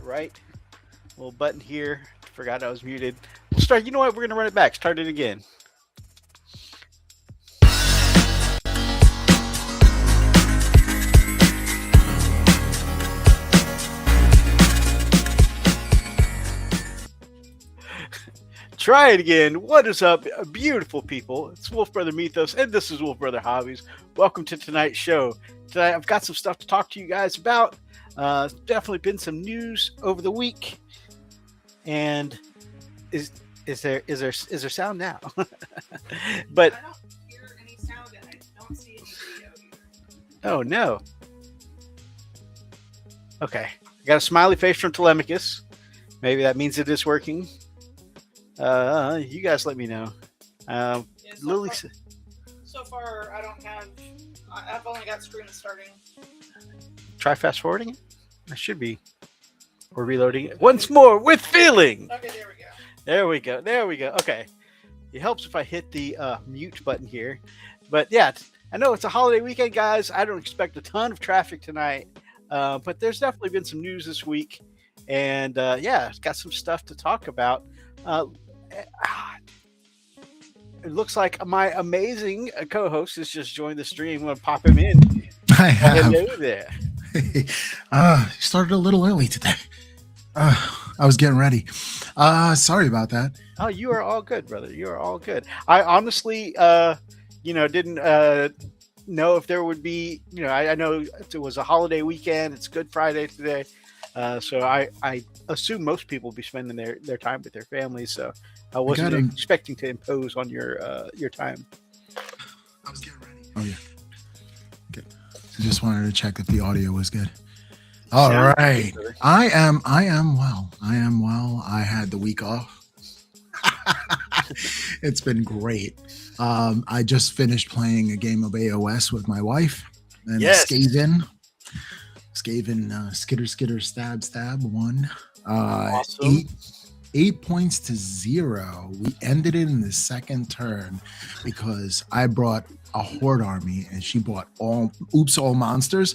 right little button here. Forgot I was muted. We'll start. You know what? We're gonna run it back. Start it again. Try it again. What is up, beautiful people? It's Wolfbrother Mythos, and this is Wolfbrother Hobbies. Welcome to tonight's show. Tonight, I've got some stuff to talk to you guys about. Definitely been some news over the week. And is there sound now? But I don't hear any sound, and I don't see any video either. Oh no. Okay, I got a smiley face from Telemachus. Maybe that means it is working. You guys let me know. Lily. So far, I don't have. I've only got screen starting. Try fast forwarding it. I should be. Or reloading it once more with feeling. Okay, there we go. There we go. There we go. Okay. It helps if I hit the mute button here. But yeah, I know it's a holiday weekend, guys. I don't expect a ton of traffic tonight. But there's definitely been some news this week. And yeah, it's got some stuff to talk about. It looks like my amazing co-host has just joined the stream. I'm going to pop him in. I have. Hello there. Started a little early today. I was getting ready. Sorry about that. Oh, you are all good, brother. You are all good. I honestly, didn't know if there would be, I know it was a holiday weekend. It's Good Friday today. So I assume most people will be spending their time with their families. So I wasn't expecting to impose on your time. I was getting ready. Oh, yeah. Good. I just wanted to check if the audio was good. All right. I am well. I had the week off. It's been great. I just finished playing a game of AOS with my wife. And yes. Skaven, skitter, stab, won. Awesome. 8 points to 0. We ended it in the second turn because I brought a horde army and she brought all monsters.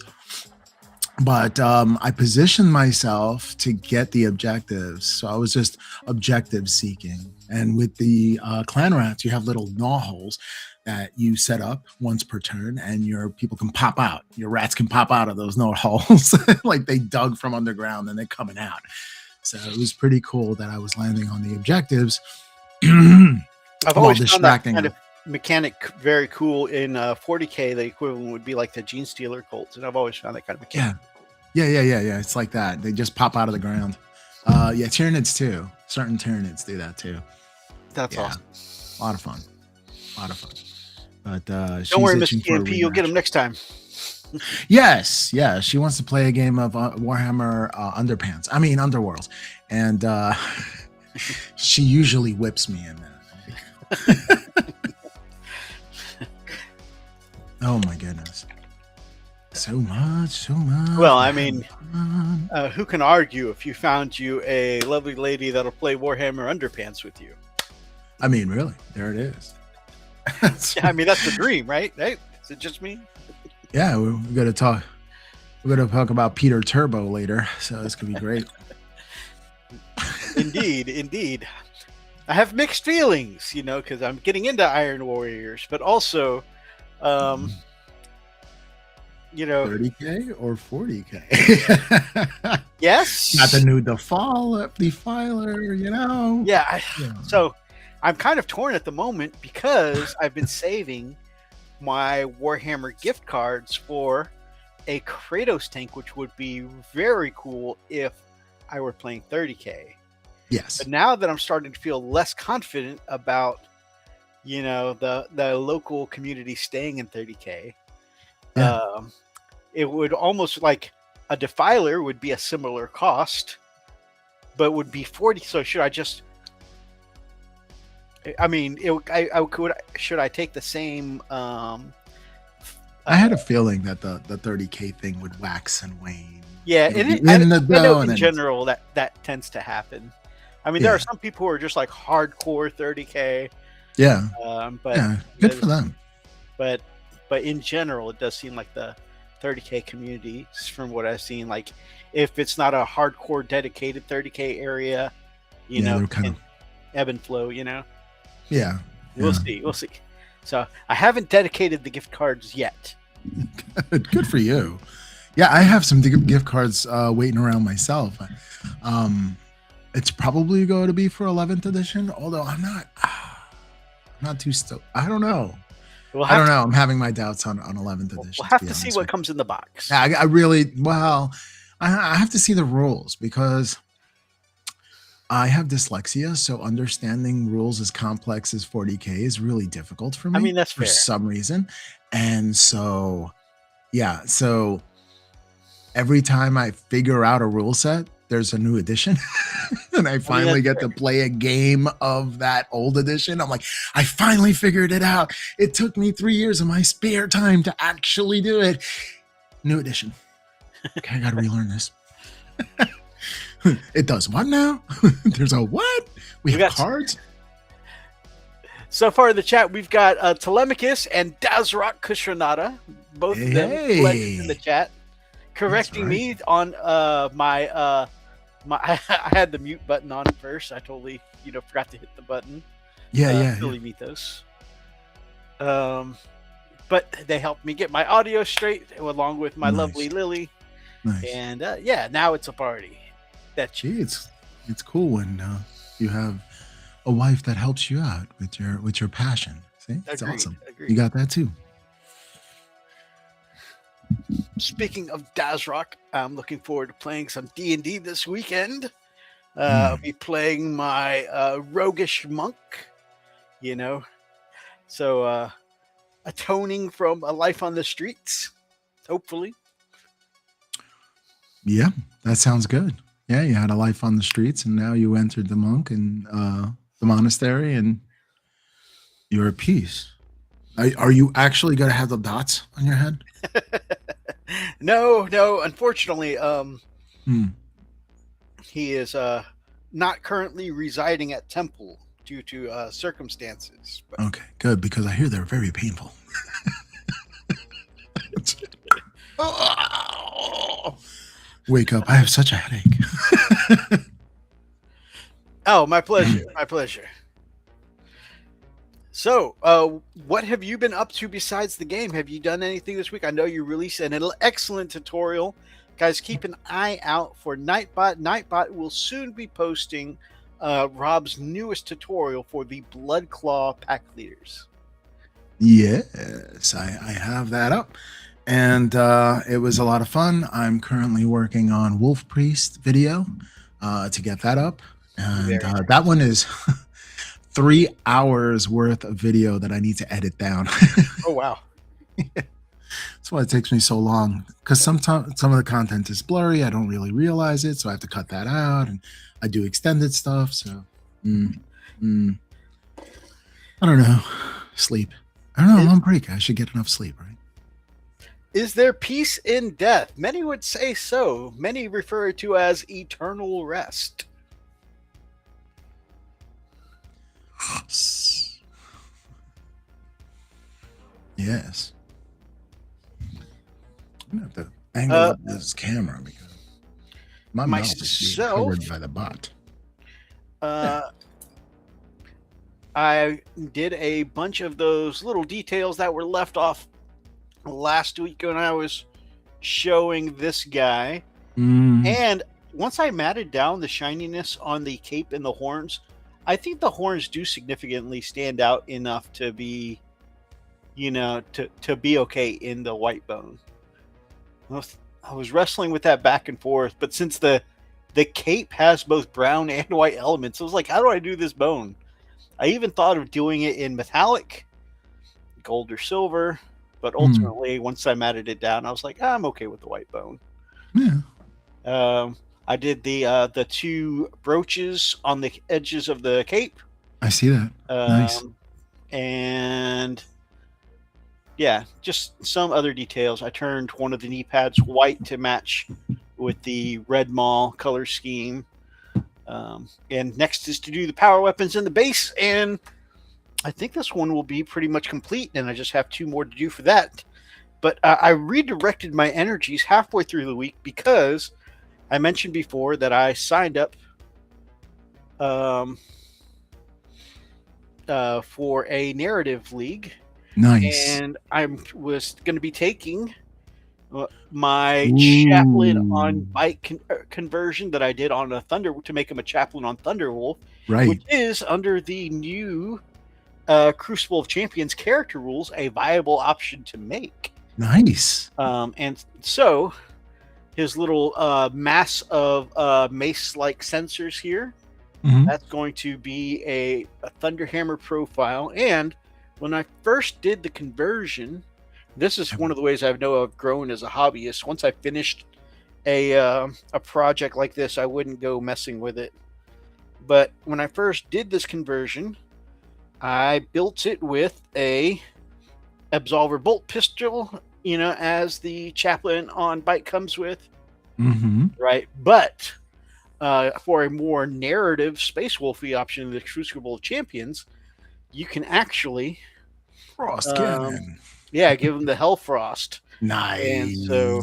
But I positioned myself to get the objectives. So I was just objective seeking. And with the clan rats, you have little gnaw holes that you set up once per turn, and your people can pop out. Your rats can pop out of those gnaw holes like they dug from underground and they're coming out. So it was pretty cool that I was landing on the objectives. I've always found that kind of mechanic very cool. In 40K, the equivalent would be like the Gene Stealer cults, and I've always found that kind of mechanic. Yeah. It's like that. They just pop out of the ground. Yeah, Tyranids too. Certain Tyranids do that too. That's awesome. A lot of fun. But don't worry, Miss TMP, you'll get them next time. Yes. She wants to play a game of Warhammer Underworlds, and she usually whips me in that. Oh my goodness. So much. Well, I mean, who can argue if you found you a lovely lady that'll play Warhammer Underpants with you? I mean, really, there it is. Yeah, I mean, that's the dream, right? Is it just me? Yeah, we're going to talk about Perturabo later, so this could be great. Indeed. I have mixed feelings, because I'm getting into Iron Warriors, but also, 30K or 40K? Yes. Not the new defiler, Yeah. So I'm kind of torn at the moment because I've been saving my Warhammer gift cards for a Kratos tank, which would be very cool if I were playing 30K. Yes. But now that I'm starting to feel less confident about, the local community staying in 30K, it would almost like a Defiler would be a similar cost, but would be 40. So should I just? I mean, should I take the same? I had a feeling that the 30K thing would wax and wane. Yeah, in general that tends to happen. I mean, there are some people who are just like hardcore 30K. Yeah. But good for them. But in general, it does seem like the 30K communities from what I've seen. Like, if it's not a hardcore dedicated 30K area, you know, they're kind and of ebb and flow, you know. yeah. We'll see. We'll see. So I haven't dedicated the gift cards yet. Good for you. Yeah, I have some gift cards waiting around myself. It's probably going to be for 11th edition, although I'm not too stoked. I don't know. I don't know. I'm having my doubts on 11th edition. We'll have to see what comes in the box. Yeah, I have to see the rules because I have dyslexia, so understanding rules as complex as 40K is really difficult for me. I mean, that's for fair. some reason. And so, yeah, so every time I figure out a rule set, there's a new edition. And I finally get to play a game of that old edition. I'm like, I finally figured it out. It took me 3 years of my spare time to actually do it. New edition. Okay, I got to relearn this. It does what now? There's a what? We have cards? So far in the chat, we've got Telemachus and Dazrock Kushranada. Both of them in the chat. Correcting me on my I had the mute button on first. I totally, forgot to hit the button. Billy Mythos. But they helped me get my audio straight along with my lovely Lily. Nice. And now it's a party. It's cool when you have a wife that helps you out with your passion. See, it's awesome. Agreed. You got that too. Speaking of Dazrock, I'm looking forward to playing some D&D this weekend. I'll be playing my roguish monk, so atoning from a life on the streets, hopefully. Yeah, that sounds good. Yeah, you had a life on the streets, and now you entered the monk and the monastery, and you're at peace. Are you actually going to have the dots on your head? No. Unfortunately, he is not currently residing at Temple due to circumstances. But... Okay, good, because I hear they're very painful. Wake up. I have such a headache. Oh, my pleasure. My pleasure. So, what have you been up to besides the game? Have you done anything this week? I know you released an excellent tutorial. Guys, keep an eye out for Nightbot. Nightbot will soon be posting Rob's newest tutorial for the Blood Claw pack leaders. Yes, I have that up. And it was a lot of fun. I'm currently working on Wolf Priest video to get that up. And that one is 3 hours worth of video that I need to edit down. Oh, wow. That's why it takes me so long. Because sometimes some of the content is blurry. I don't really realize it. So I have to cut that out. And I do extended stuff. So I don't know. Sleep. I don't know. Long break. I should get enough sleep, right? Is there peace in death? Many would say so. Many refer it to as eternal rest. Yes. I'm gonna have to angle up this camera because my mouth is being covered by the bot. I did a bunch of those little details that were left off last week when I was showing this guy. And once I matted down the shininess on the cape and the horns, I think the horns do significantly stand out enough to be, to be okay in the white bone. I was wrestling with that back and forth, but since the cape has both brown and white elements, I was like, how do I do this bone? I even thought of doing it in metallic, gold or silver, but ultimately, once I matted it down, I was like, I'm okay with the white bone. Yeah. I did the two brooches on the edges of the cape. I see that. Nice. And yeah, just some other details. I turned one of the knee pads white to match with the red mall color scheme. And next is to do the power weapons in the base. And I think this one will be pretty much complete. And I just have 2 more to do for that. But I redirected my energies halfway through the week because I mentioned before that I signed up for a narrative league. Nice. And I was going to be taking my chaplain on bike conversion that I did on a Thunder to make him a chaplain on Thunderwolf, Right. which is under the new Crucible of Champions character rules a viable option to make. Nice. And so his little mass of mace-like sensors here, that's going to be a Thunderhammer profile. And when I first did the conversion, this is one of the ways I know I've grown as a hobbyist. Once I finished a project like this, I wouldn't go messing with it. But when I first did this conversion, I built it with a Absolver bolt pistol, as the chaplain on bike comes with, right? But for a more narrative Space Wolfy option in the Crucible of Champions, you can actually Frost cannon. Yeah, give them the Hellfrost. Nice. And so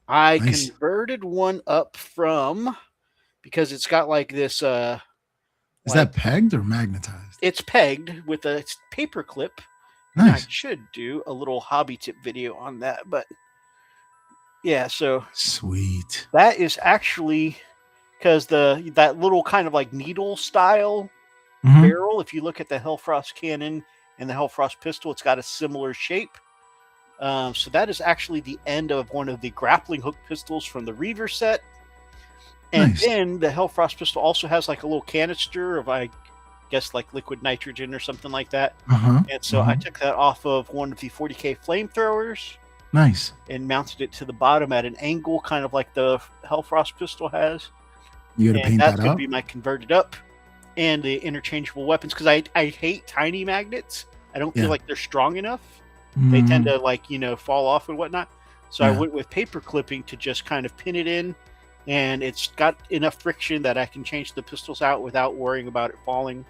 I converted one up from, because it's got like this. Is that pegged or magnetized? It's pegged with a paper clip. Nice. I should do a little hobby tip video on that, but yeah, so sweet. That is actually because that little kind of like needle style barrel. If you look at the Hellfrost cannon and the Hellfrost pistol, it's got a similar shape. So that is actually the end of one of the grappling hook pistols from the Reaver set. And then the Hellfrost pistol also has like a little canister of, I guess, like liquid nitrogen or something like that. And so I took that off of one of the 40K flamethrowers. Nice. And mounted it to the bottom at an angle, kind of like the Hellfrost pistol has. You got to paint that up? That's going to be my converted up. And the interchangeable weapons, because I hate tiny magnets. I don't feel like they're strong enough. They tend to fall off and whatnot. So I went with paper clipping to just kind of pin it in, and it's got enough friction that I can change the pistols out without worrying about it falling.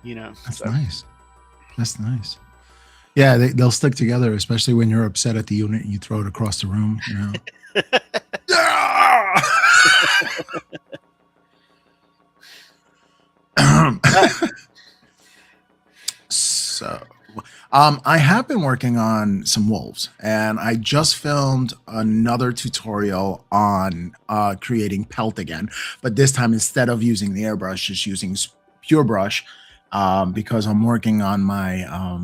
That's nice. That's nice. Yeah, they'll stick together, especially when you're upset at the unit and you throw it across the room. So, I have been working on some wolves, and I just filmed another tutorial on creating pelt again, but this time instead of using the airbrush, just using pure brush, because I'm working on my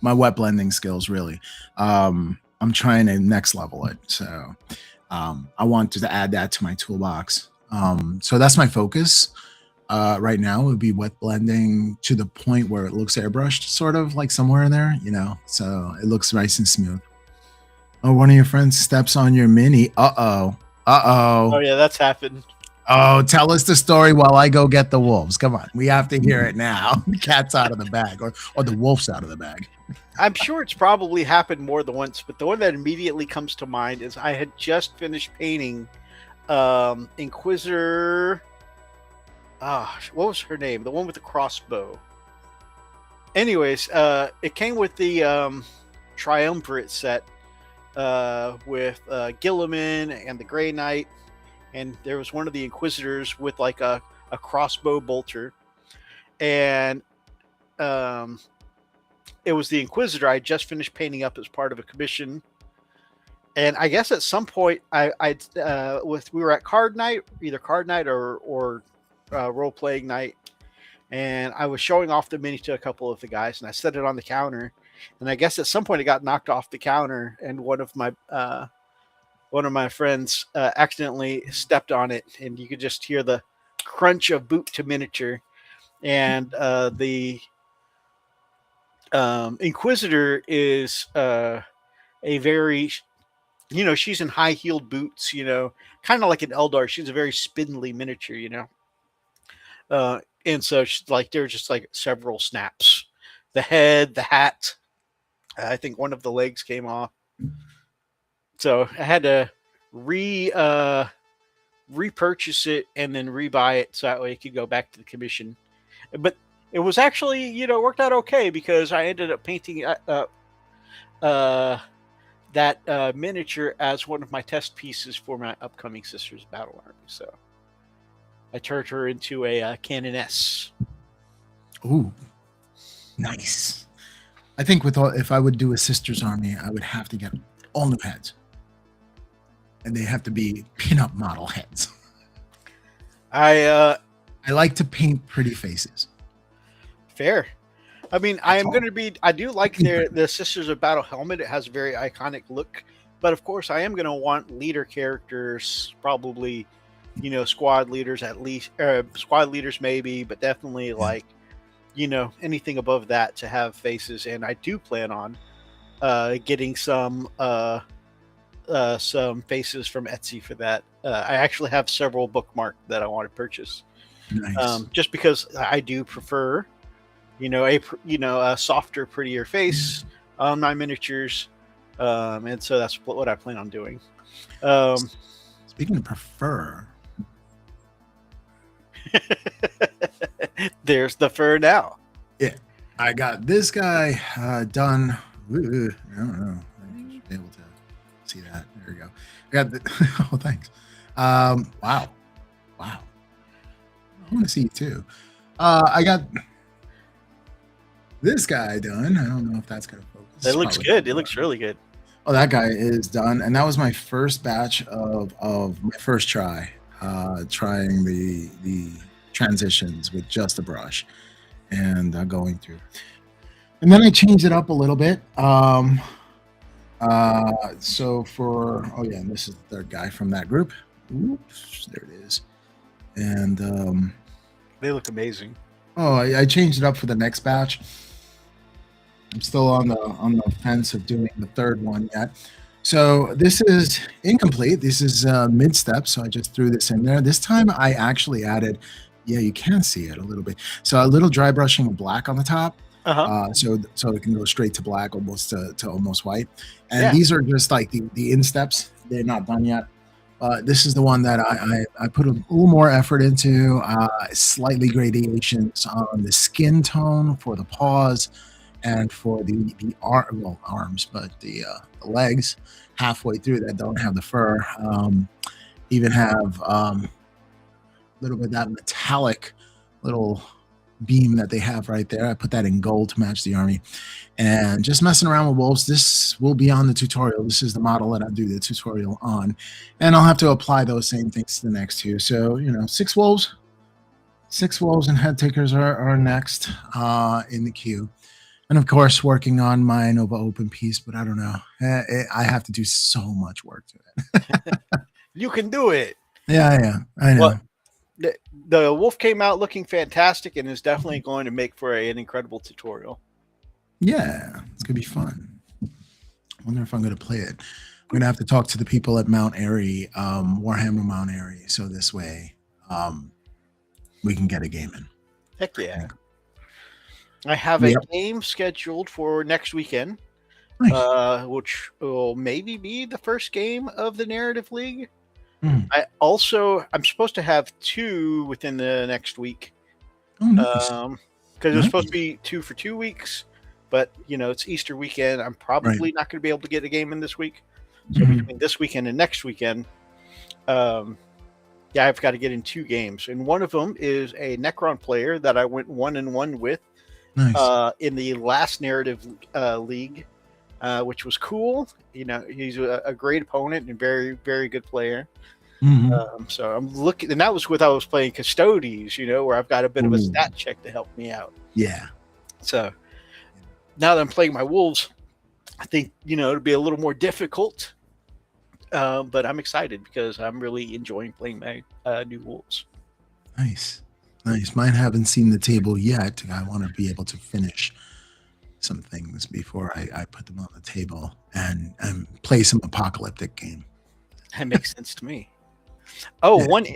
my wet blending skills. Really, I'm trying to next level it, so I wanted to add that to my toolbox. So that's my focus. Right now would be wet blending to the point where it looks airbrushed, sort of like somewhere in there, so it looks nice and smooth. Oh, one of your friends steps on your mini. Oh yeah, that's happened. Oh, tell us the story while I go get the wolves. Come on, we have to hear it now. The cat's out of the bag, or the wolf's out of the bag. I'm sure it's probably happened more than once, but the one that immediately comes to mind is I had just finished painting Inquisitor. What was her name? The one with the crossbow. Anyways, it came with the Triumvirate set with Gilliman and the Grey Knight, and there was one of the Inquisitors with like a crossbow bolter, and it was the Inquisitor I just finished painting up as part of a commission. And I guess at some point we were at card night, either card night or role-playing night, and I was showing off the mini to a couple of the guys, and I set it on the counter, and I guess at some point it got knocked off the counter, and one of my friends accidentally stepped on it, and you could just hear the crunch of boot to miniature. And the Inquisitor is a very, she's in high-heeled boots, kind of like an Eldar. She's a very spindly miniature, and so she's like, there were just like several snaps. The head, the hat, I think one of the legs came off. So I had to repurchase it and then rebuy it so that way it could go back to the commission. But it was actually, worked out okay, because I ended up painting that miniature as one of my test pieces for my upcoming Sisters Battle Army. So I turned her into a Canoness. Ooh, nice. I think if I would do a Sisters Army, I would have to get all new heads. And they have to be pinup model heads. I like to paint pretty faces. Fair. I mean, I do like the Sisters of Battle helmet. It has a very iconic look. But of course, I am going to want leader characters, probably, squad leaders at least. Squad leaders maybe, but definitely like, anything above that to have faces. And I do plan on getting some faces from Etsy for that. I actually have several bookmarked that I want to purchase. Nice. Just because I do prefer a softer, prettier face on my miniatures, and so that's what I plan on doing. Speaking of prefer, there's the fur now. Yeah, I got this guy done. I don't know. I should be able to see that. There we go. I got the. Oh, thanks. Wow. I want to see you too. I got this guy done. I don't know if that's gonna focus. It looks good. It looks really good. Oh, that guy is done, and that was my first batch of my first try, trying the transitions with just a brush, and going through. And then I changed it up a little bit. So and this is the third guy from that group. Oops, there it is, and they look amazing. Oh, I changed it up for the next batch. I'm still on the fence of doing the third one yet. So this is incomplete. This is mid-step, so I just threw this in there. This time I actually added, you can see it a little bit. So a little dry brushing of black on the top. So it can go straight to black, almost to almost white. And these are just like the insteps. They're not done yet. This is the one that I put a little more effort into, slightly gradations on the skin tone for the paws and for the arms, but the legs halfway through that don't have the fur, even have a little bit of that metallic little beam that they have right there. I put that in gold to match the army, and just messing around with wolves. This will be on the tutorial. This is the model that I'll do the tutorial on, and I'll have to apply those same things to the next two. So 6 wolves and head takers are next in the queue, and of course working on my Nova Open piece. But I don't know, I have to do so much work to it. You can do it. Yeah, I know. Well, the wolf came out looking fantastic and is definitely going to make for an incredible tutorial. Yeah, it's gonna be fun. I wonder if I'm gonna play it. I'm gonna have to talk to the people at Mount Airy, Warhammer Mount Airy, so this way we can get a game in. Heck yeah. I have a game scheduled for next weekend, nice. Which will maybe be the first game of the Narrative League. I'm supposed to have 2 within the next week. Nice. Because it was supposed to be 2 for 2 weeks, but it's Easter weekend. I'm probably not going to be able to get a game in this week. So between this weekend and next weekend, I've got to get in 2 games, and one of them is a Necron player that I went 1-1 with in the last Narrative League, which was cool. He's a great opponent and very, very good player. So I'm looking, and that was I was playing Custodes, where I've got a bit of a stat check to help me out. Yeah. So now that I'm playing my wolves, I think it'll be a little more difficult, but I'm excited because I'm really enjoying playing my new wolves. Nice. Mine haven't seen the table yet. I want to be able to finish some things before I put them on the table and play some apocalyptic game. That makes sense to me. Oh, one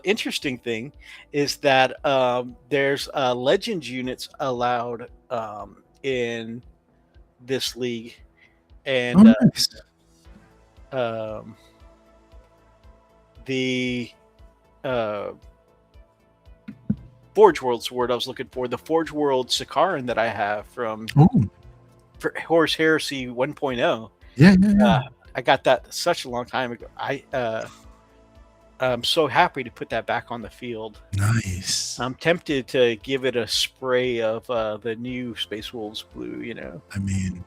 interesting thing is that there's Legends units allowed in this league, and nice. The Forge World's the word I was looking for. The Forge World Sakaran that I have from for Horse Heresy 1.0. Yeah, yeah, yeah. I got that such a long time ago. I'm so happy to put that back on the field. Nice. I'm tempted to give it a spray of the new Space Wolves blue, I mean,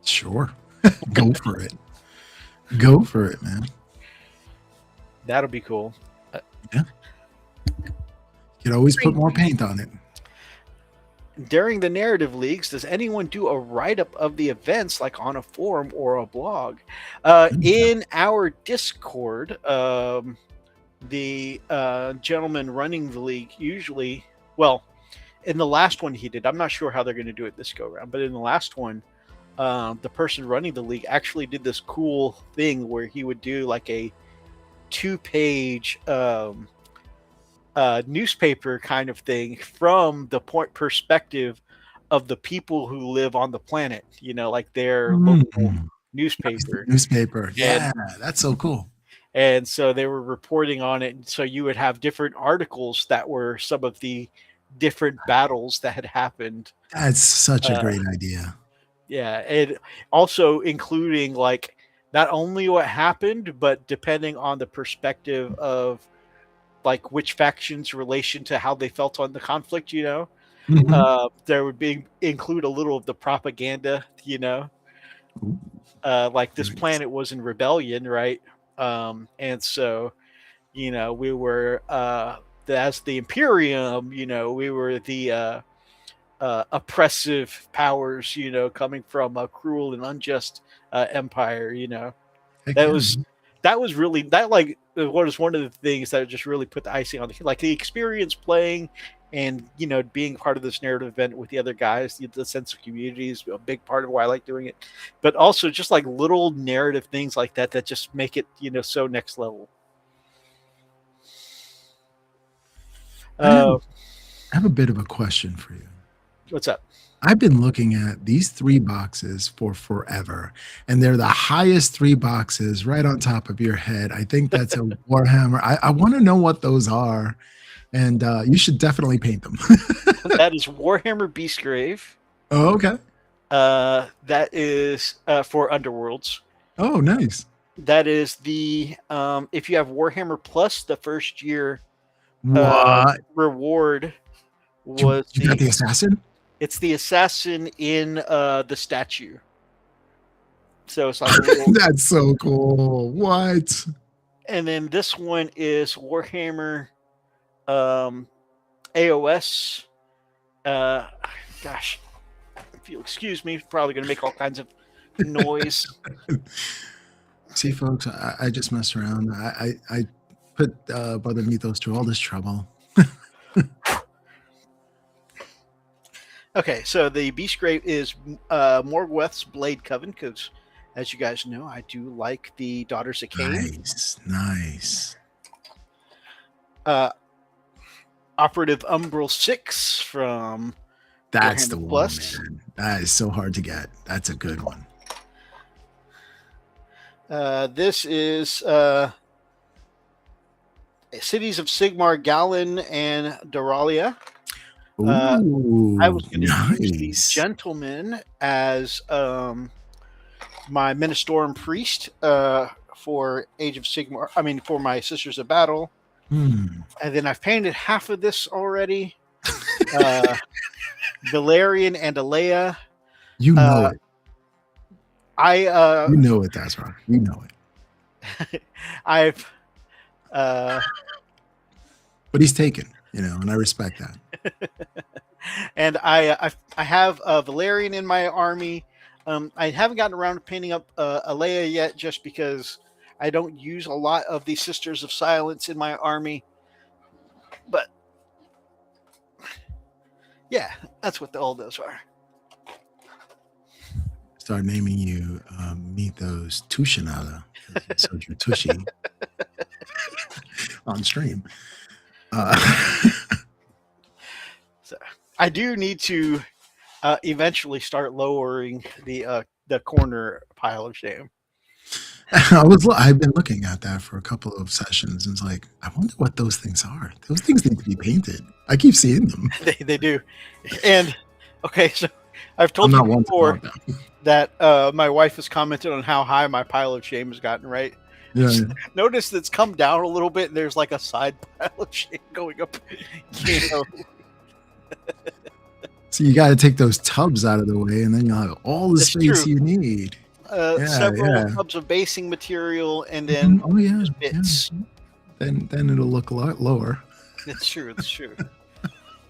sure. Go for it. Go for it, man. That'll be cool. Yeah. You could always put more paint on it. During the narrative leagues, does anyone do a write-up of the events, like on a forum or a blog? In our Discord, the gentleman running the league usually, well, in the last one he did, I'm not sure how they're going to do it this go around, but in the last one, the person running the league actually did this cool thing where he would do like a 2-page newspaper kind of thing from the perspective of the people who live on the planet, like their local newspaper. Yeah, that's so cool. And so they were reporting on it. And so you would have different articles that were some of the different battles that had happened. That's such a great idea. Yeah. And also including like not only what happened, but depending on the perspective of like which faction's relation to how they felt on the conflict, there would include a little of the propaganda, like this planet was in rebellion, right? And so, we were, as the Imperium, we were the oppressive powers, coming from a cruel and unjust empire, that was really one of the things that just really put the icing on the cake. Like the experience playing and being part of this narrative event with the other guys, the sense of community is a big part of why I like doing it. But also just like little narrative things like that just make it so next level. I have a bit of a question for you. What's up? I've been looking at these 3 boxes for forever, and they're the highest 3 boxes right on top of your head. I think that's a Warhammer. I want to know what those are, and you should definitely paint them. That is Warhammer Beastgrave. Oh, okay. That is for Underworlds. Oh, nice. That is the if you have Warhammer Plus, the first year reward was you got the assassin. It's the assassin in the statue. So it's like that's so cool. What? And then this one is Warhammer AOS. Gosh, if you'll excuse me, probably going to make all kinds of noise. See, folks, I just messed around. I put Brother Mythos through all this trouble. Okay, so the Beastgrave is Morgweth's Blade Coven, because as you guys know, I do like the Daughters of Cain. Nice. Operative Umbral 6 from That's Warhammer the one, Plus. man. That is so hard to get. That's a good one. This is Cities of Sigmar, Gallon, and Doralia. Ooh, I was going to nice. use these gentlemen as my Ministorum priest for Age of Sigmar. I mean, for my Sisters of Battle. And then I've painted half of this already. Valerian and Alea. You know it. You know it. That's right. You know it. I've. But he's taken, and I respect that. And I have Valerian in my army. I haven't gotten around to painting up Alea yet, just because I don't use a lot of the Sisters of Silence in my army. But yeah, that's what all those are. Start naming you Mythos Tushinada. So you're Tushy on stream. So I do need to eventually start lowering the corner pile of shame. I've been looking at that for a couple of sessions, and it's like, I wonder what those things are. Those things need to be painted. I keep seeing them. They do. And okay, so I've told I'm you not one to before talk that my wife has commented on how high my pile of shame has gotten, right? Yeah. Notice that it's come down a little bit and there's like a side pile of shame going up. You know, So you got to take those tubs out of the way, and then you'll have all the It's space true. you need. Several Yeah. tubs of basing material and then Oh yeah. just bits. Then it'll look a lot lower. It's true. It's true.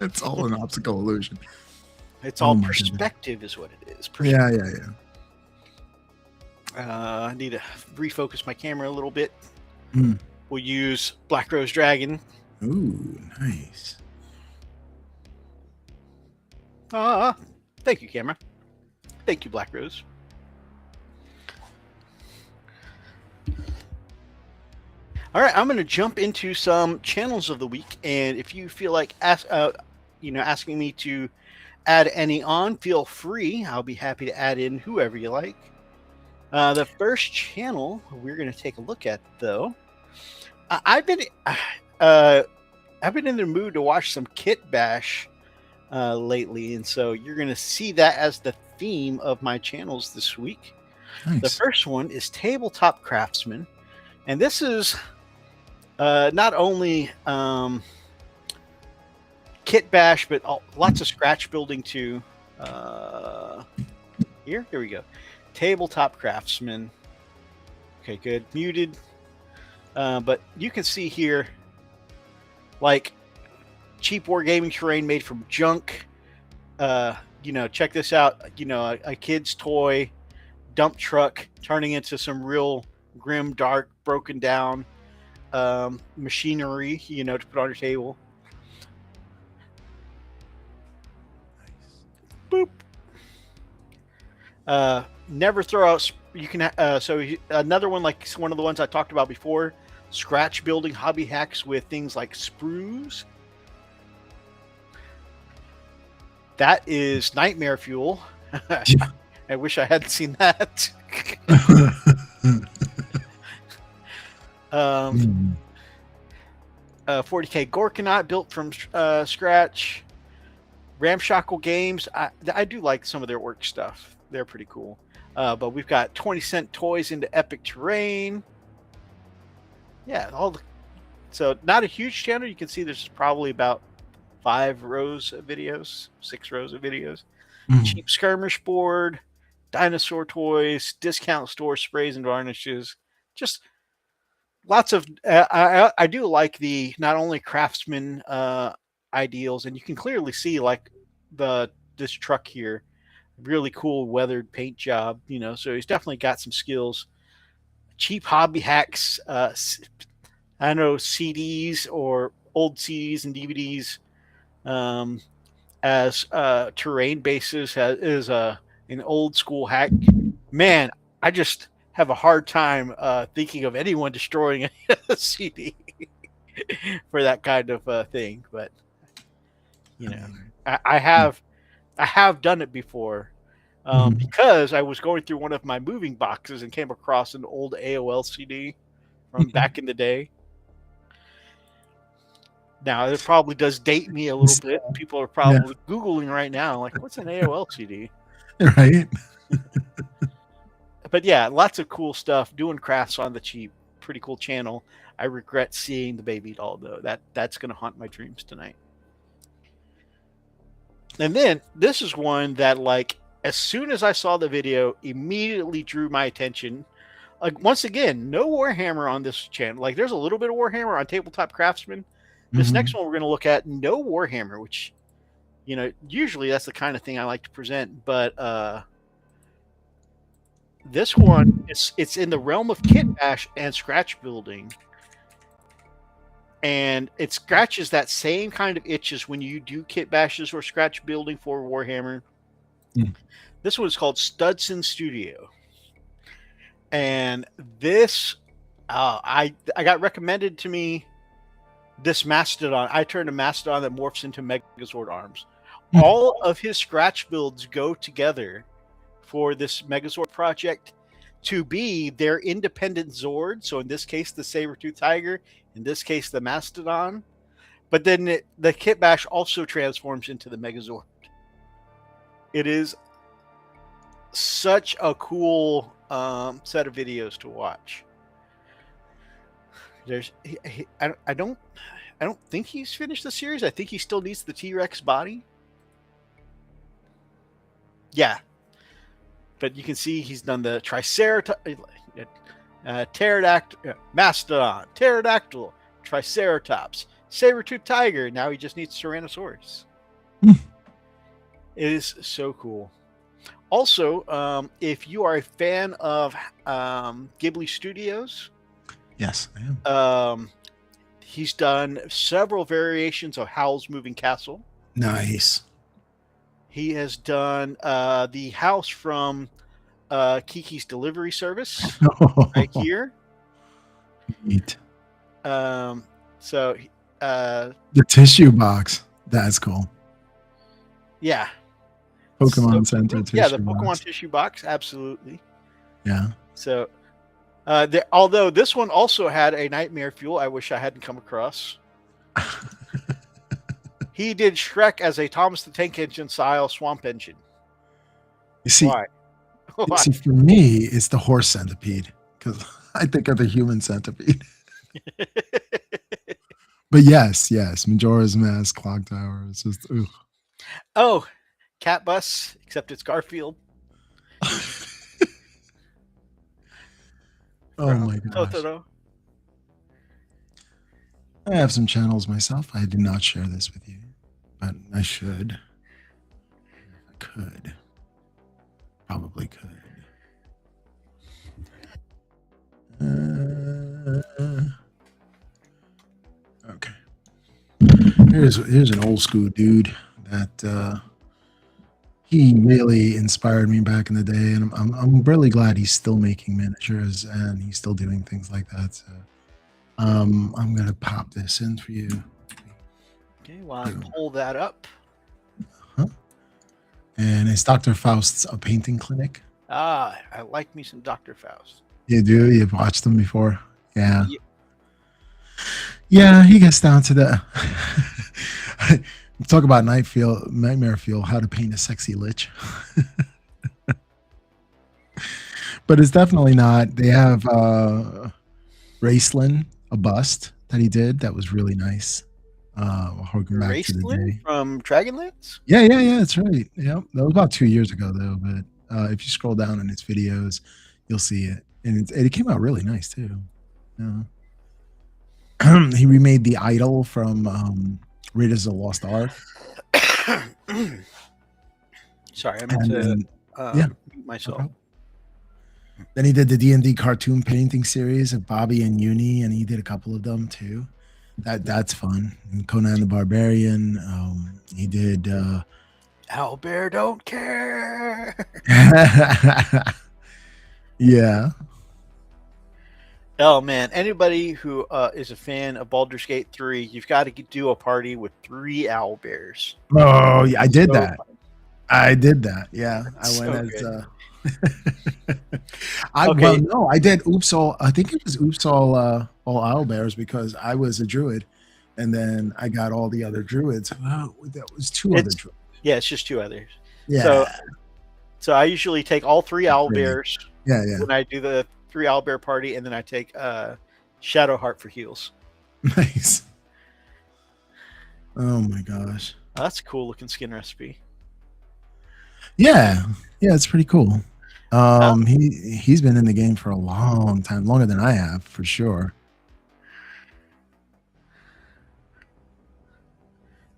It's all an optical illusion. It's all Oh my goodness. perspective is what it is. Yeah. I need to refocus my camera a little bit. Mm. We'll use Black Rose Dragon. Ooh, nice. Thank you, camera. Thank you, Black Rose. All right, I'm going to jump into some channels of the week, and if you feel like asking me to add any on, feel free. I'll be happy to add in whoever you like. The first channel we're going to take a look at, though, I've been in the mood to watch some Kit Bash lately, and so you're going to see that as the theme of my channels this week. Nice. The first one is Tabletop Craftsman, and this is not only Kit Bash, but lots of scratch building too. Here we go. Tabletop Craftsman. Okay, good. Muted. But you can see here, like, cheap wargaming terrain made from junk. Check this out. A kid's toy dump truck turning into some real grim, dark, broken down machinery, to put on your table. Boop. Never throw out. You can. Another one, like one of the ones I talked about before, scratch building hobby hacks with things like sprues. That is Nightmare Fuel. I wish I hadn't seen that. 40K Gorkanaut built from scratch. Ramshackle Games. I do like some of their work stuff. They're pretty cool. But we've got 20-cent toys into epic terrain. Yeah, so not a huge channel. You can see there's probably about 5 rows of videos, 6 rows of videos. Cheap skirmish board, dinosaur toys, discount store sprays and varnishes. Just lots of. I do like the not only craftsman ideals, and you can clearly see like this truck here, really cool weathered paint job. So he's definitely got some skills. Cheap hobby hacks. I know CDs or old CDs and DVDs as terrain bases is an old school hack. Man, I just have a hard time thinking of anyone destroying a CD for that kind of thing. But I have done it before because I was going through one of my moving boxes and came across an old AOL CD from back in the day. Now, it probably does date me a little bit. People are probably Googling right now, like, what's an AOL CD? Right. But yeah, lots of cool stuff. Doing crafts on the cheap. Pretty cool channel. I regret seeing the baby doll, though. That's going to haunt my dreams tonight. And then, this is one that, like, as soon as I saw the video, immediately drew my attention. Like, once again, no Warhammer on this channel. Like, there's a little bit of Warhammer on Tabletop Craftsman. This next one we're going to look at, no Warhammer, which, usually that's the kind of thing I like to present. But this one, it's in the realm of kit bash and scratch building. And it scratches that same kind of itches when you do kit bashes or scratch building for Warhammer. This one is called Studson Studio. And this, I got recommended to me this Mastodon. I turned a Mastodon that morphs into Megazord arms. All of his scratch builds go together for this Megazord project to be their independent Zord. So in this case, the Saber-Tooth Tiger. In this case, the Mastodon. But then the Kit Bash also transforms into the Megazord. It is such a cool set of videos to watch. There's, I don't think he's finished the series. I think he still needs the T-Rex body. Yeah, but you can see he's done the Triceratops, pterodactyl, mastodon, pterodactyl, Triceratops, saber-toothed tiger. Now he just needs Tyrannosaurus. It is so cool. Also, if you are a fan of Ghibli Studios, yes, I am. He's done several variations of Howl's Moving Castle. Nice. He has done the house from Kiki's Delivery Service right here. Neat. So the tissue box. That's cool. Yeah. Pokemon Center tissue Yeah, the Pokemon box. tissue box, absolutely. Yeah. So, although this one also had a Nightmare Fuel, I wish I hadn't come across. He did Shrek as a Thomas the Tank Engine style swamp engine. You see, Why? you see, for me, it's the horse centipede because I think of the human centipede. But yes, Majora's Mask, Clock Tower. It's just, ugh. Oh, Cat Bus, except it's Garfield. Oh my gosh. Totoro. I have some channels myself. I do not share this with you, but I should. If I could. Probably could. Okay. Here's an old school dude that he really inspired me back in the day, and I'm really glad he's still making miniatures and he's still doing things like that. So I'm gonna pop this in for you. Okay, well, I pull that up. And it's Dr. Faust's A Painting Clinic. Ah, I like me some Dr. Faust. You do? You've watched them before? Yeah. Yeah, he gets down to the talk about nightmare fuel, how to paint a sexy lich. But it's definitely not. They have Raceland, a bust that he did that was really nice. Harking back to the day. From Dragonlance? Yeah, that's right. Yeah, that was about 2 years ago though. But if you scroll down in his videos, you'll see it, and it came out really nice too. Yeah. He remade the idol from Raiders of the Lost Ark. Sorry, I meant to mute myself. Okay. Then he did the D&D cartoon painting series of Bobby and Uni, and he did a couple of them too. That's fun. And Conan the Barbarian. He did Owlbear don't care. Yeah. Oh man, anybody who is a fan of Baldur's Gate 3, you've got to do a party with 3 owlbears. Oh yeah, I did that. Fun. I did that. Yeah, I went as. I did Oops All. I think it was Oops All Owlbears because I was a druid, and then I got all the other druids. Oh, that was two other druids. Yeah, it's just 2 others. Yeah. So I usually take all 3 owlbears. Yeah. When I do the 3 owlbear party, and then I take Shadowheart for heals. Nice. Oh my gosh. Oh, that's a cool looking skin recipe. Yeah, it's pretty cool. He's been in the game for a long time, longer than I have, for sure.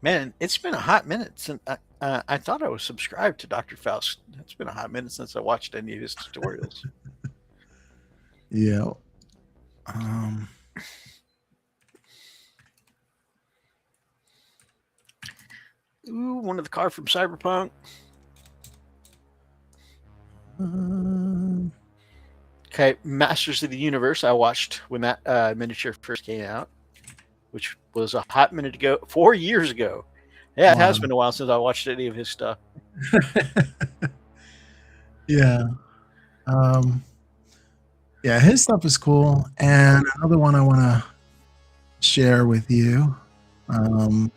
Man, it's been a hot minute since I thought I was subscribed to Dr. Faust. It's been a hot minute since I watched any of his tutorials. Yeah. Ooh, one of the car from Cyberpunk. Okay, Masters of the Universe. I watched when that miniature first came out, which was a hot minute ago, 4 years ago. Yeah, it has been a while since I watched any of his stuff. Yeah. Yeah, his stuff is cool. And another one I want to share with you. Oh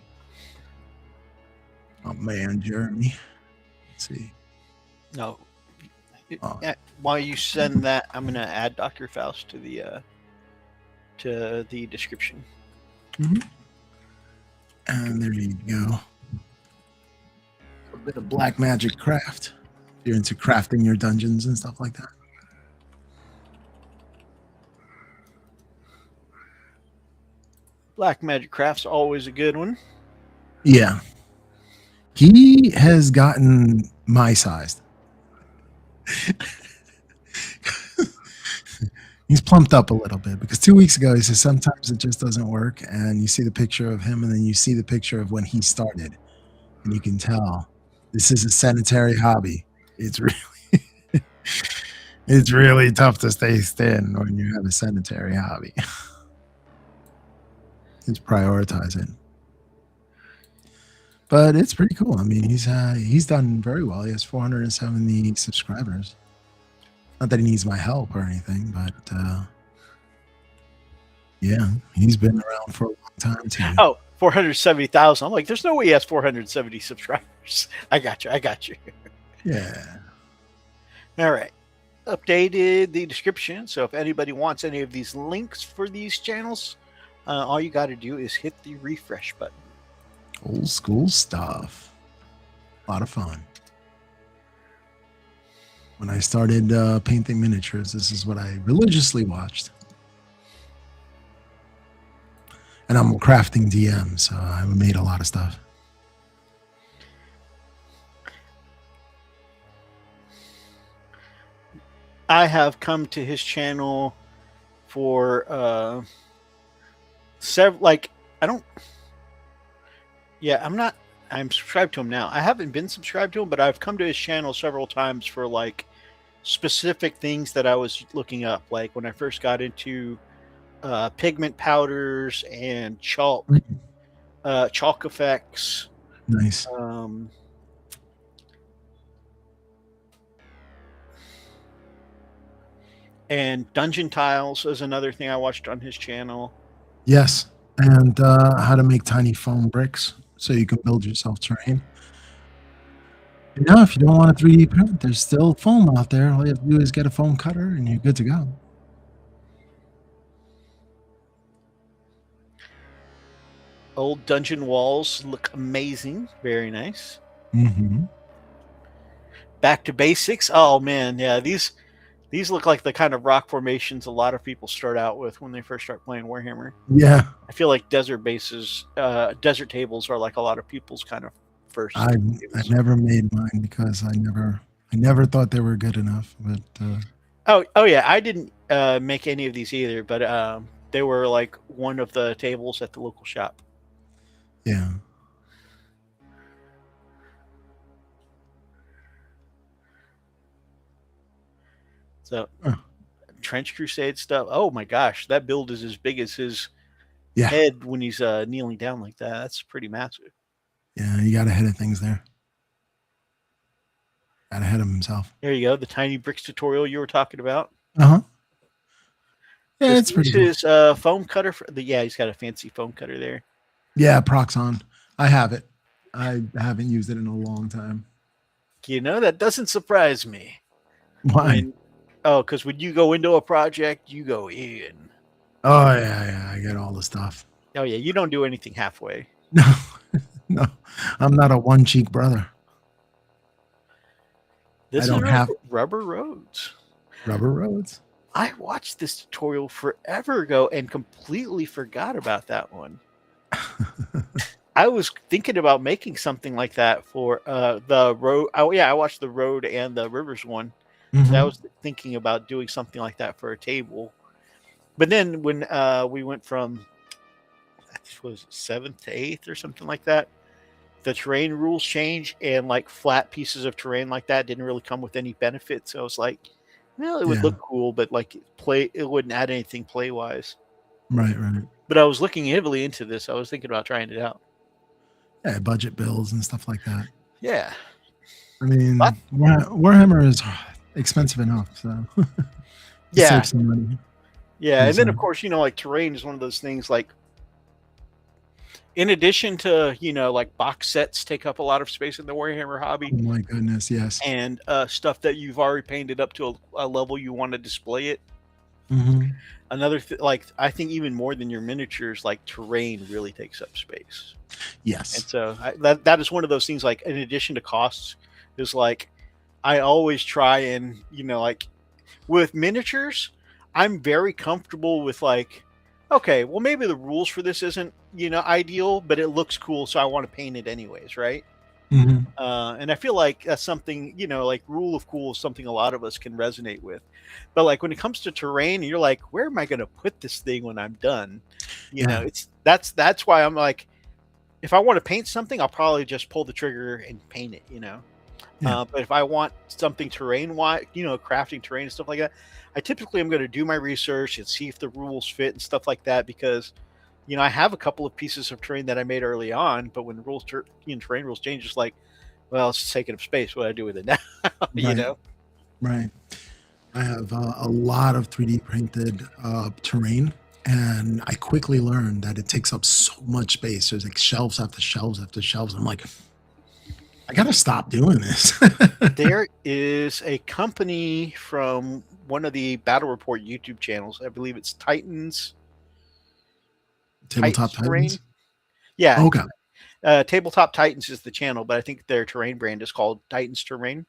man, Jeremy. Let's Let's see. No. Oh. While you send that, I'm gonna add Dr. Faust to the description. And there you go. A bit of black magic craft. If you're into crafting your dungeons and stuff like that. Black Magic Craft's always a good one. Yeah. He has gotten my sized. He's plumped up a little bit because 2 weeks ago he said sometimes it just doesn't work, and you see the picture of him and then you see the picture of when he started, and you can tell this is a sedentary hobby. It's really tough to stay thin when you have a sedentary hobby. It's prioritizing, but it's pretty cool. I mean, he's done very well. He has 470 subscribers. Not that he needs my help or anything, but yeah, he's been around for a long time too. Oh, 470,000. I'm like, there's no way he has 470 subscribers. I got you. Yeah. All right. Updated the description. So if anybody wants any of these links for these channels, all you got to do is hit the refresh button. Old school stuff. A lot of fun. When I started painting miniatures, this is what I religiously watched. And I'm a crafting DM, so I made a lot of stuff. I have come to his channel for I'm subscribed to him now. I haven't been subscribed to him, but I've come to his channel several times for like specific things that I was looking up. Like when I first got into pigment powders and chalk effects. Nice. And dungeon tiles is another thing I watched on his channel. Yes, and how to make tiny foam bricks so you can build yourself terrain. You know, if you don't want a 3D print, there's still foam out there. All you have to do is get a foam cutter and you're good to go. Old dungeon walls look amazing. Very nice. Mm-hmm. Back to basics. Oh, man. Yeah, these look like the kind of rock formations a lot of people start out with when they first start playing Warhammer. Yeah. I feel like desert bases, desert tables are like a lot of people's kind of first. I never made mine because I never thought they were good enough. But oh yeah, I didn't make any of these either, but they were like one of the tables at the local shop. Yeah. So, Trench Crusade stuff. Oh my gosh, that build is as big as his head when he's kneeling down like that. That's pretty massive. Yeah, you got ahead of things there. Got ahead of himself. There you go. The tiny bricks tutorial you were talking about. Yeah, it's pretty cool. His foam cutter. He's got a fancy foam cutter there. Yeah, Proxon. I have it. I haven't used it in a long time. You know, that doesn't surprise me. Why? Because when you go into a project, you go in. Oh, yeah. I get all the stuff. Oh, yeah. You don't do anything halfway. No. I'm not a one-cheek brother. This is Rubber Roads. Rubber Roads? I watched this tutorial forever ago and completely forgot about that one. I was thinking about making something like that for the road. Oh, yeah. I watched the road and the rivers one. Mm-hmm. So I was thinking about doing something like that for a table. But then when we went from, I think it was 7th to 8th or something like that, the terrain rules changed, and like flat pieces of terrain like that didn't really come with any benefits. So I was like, well, it would look cool, but like it wouldn't add anything play wise. Right. But I was looking heavily into this. I was thinking about trying it out. Yeah, budget builds and stuff like that. Yeah. I mean, Warhammer is expensive enough, so save some money. Yeah, and then of course, like terrain is one of those things like in addition to, like box sets take up a lot of space in the Warhammer hobby, Oh my goodness, yes. and stuff that you've already painted up to a level you want to display it. Hmm. Another like I think even more than your miniatures, like terrain really takes up space. And Yes. so that is one of those things. Like in addition to costs, is like I always try and like with miniatures, I'm very comfortable with like, okay, well maybe the rules for this isn't ideal, but it looks cool, so I want to paint it anyways, right? Hmm. And I feel like that's something, like rule of cool is something a lot of us can resonate with. But like when it comes to terrain, you're like, where am I going to put this thing when I'm done? Yeah. It's that's why I'm like, if I want to paint something, I'll probably just pull the trigger and paint it. Yeah. But if I want something terrain wise, crafting terrain and stuff like that, I typically am going to do my research and see if the rules fit and stuff like that because I have a couple of pieces of terrain that I made early on, but when terrain rules change, it's like, well, it's taking up space. What do I do with it now? Right. Right. I have a lot of 3D printed terrain, and I quickly learned that it takes up so much space. There's like shelves after shelves after shelves. I'm like, I gotta stop doing this. There is a company from one of the Battle Report YouTube channels. I believe it's Tabletop Terrain. Titans. Yeah, Okay. Tabletop Titans is the channel, but I think their terrain brand is called Titans Terrain,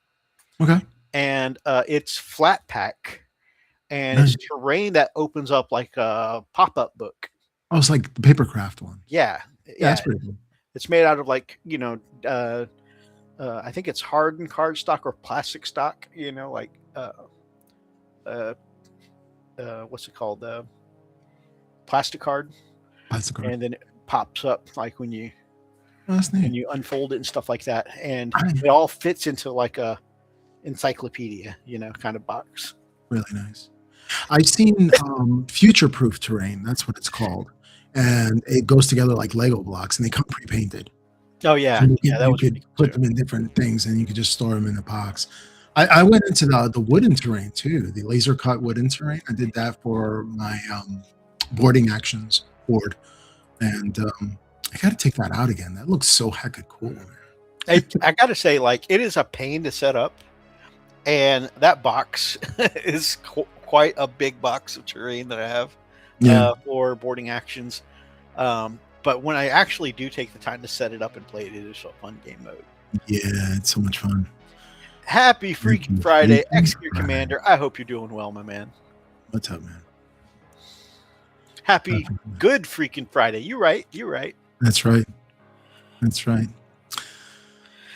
Okay. and it's flat pack, and Nice. it's terrain that opens up like a pop-up book. Oh, it's like the papercraft one. Yeah, Yeah, yeah. that's pretty cool. It's made out of like I think it's hardened cardstock or plastic stock. Like what's it called? Plastic card, Plastic card. and then it pops up like when you Oh, that's neat. unfold it and stuff like that, and I- it all fits into like a encyclopedia, kind of box. Really nice. I've seen future proof terrain. That's what it's called, and it goes together like Lego blocks, and they come pre-painted. Oh yeah, And yeah, that you was could pretty cool put too. them in different things, and you could just store them in a box. I went into the wooden terrain too, the laser cut wooden terrain. I did that for my boarding actions board, and I got to take that out again. That looks so hecka cool, man. I gotta say, like, it is a pain to set up, and that box is quite a big box of terrain that I have Yeah, for boarding actions. But when I actually do take the time to set it up and play it, it is a fun game mode. yeah, it's so much fun. Happy freaking Freaking Friday, freaking Execute Friday. Commander. I hope you're doing well, my man. What's up, man? Happy good freaking Friday. You're right. You're right. That's right. That's right.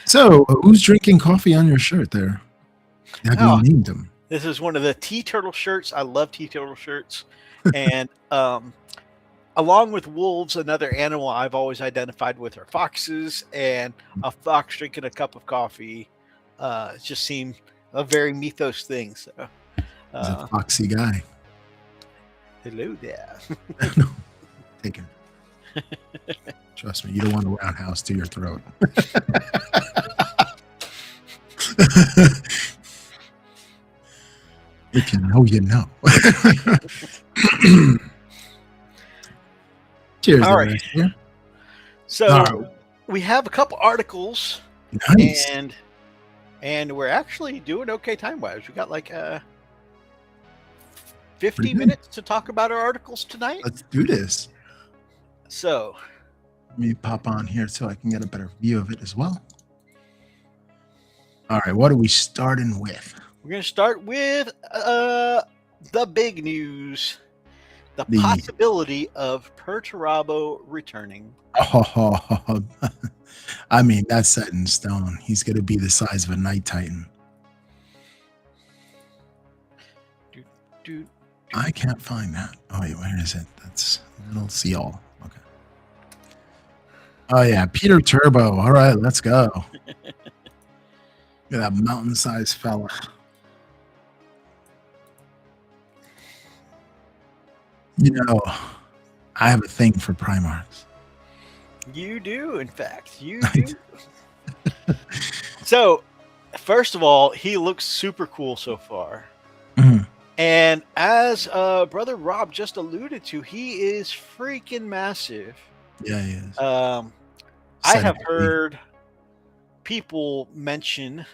So, who's drinking coffee on your shirt there? Have Oh. you named them? This is one of the Tea Turtle shirts. I love Tea Turtle shirts. And along with wolves, another animal I've always identified with are foxes, and a fox drinking a cup of coffee it just seemed a very mythos thing. So, He's a foxy guy. hello there. No, take it. Trust me, you don't want a roundhouse to your throat. If you know, you know. Cheers. All right. everybody. Yeah. So All right. we have a couple articles, Nice. and we're actually doing okay time wise. We got like Pretty 50 good. minutes to talk about our articles tonight. Let's do this. So Let me pop on here so I can get a better view of it as well. All right, what are we starting with? we're going to start with the big news. The The- possibility of Perturabo returning. Oh, I mean, that's set in stone. He's going to be the size of a Night Titan. Dude, I can't find that. Oh, wait, where is it? That's little seal. Okay. Oh, yeah, Peter Turbo. All right, let's go. Look at that mountain-sized fella. You know, I have a thing for Primarchs. you do, in fact. You do. So, first of all, he looks super cool so far. Mhm. And as Brother Rob just alluded to, he is freaking massive. Yeah, he is. I have Sedentary. heard people mention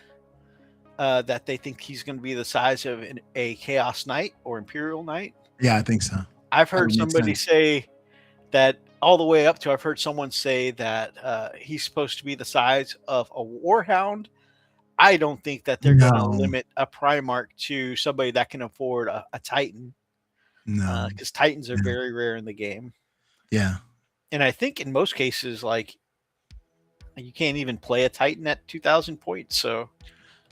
that they think he's going to be the size of a Chaos Knight or Imperial Knight. Yeah, I think so. I've That heard would make somebody sense. say that all the way up to, I've heard someone say that he's supposed to be the size of a Warhound. I don't think that they're going to No, limit a Primarch to somebody that can afford a Titan, no. because Titans are Yeah. very rare in the game. Yeah. And I think in most cases, like, you can't even play a Titan at 2,000 points. So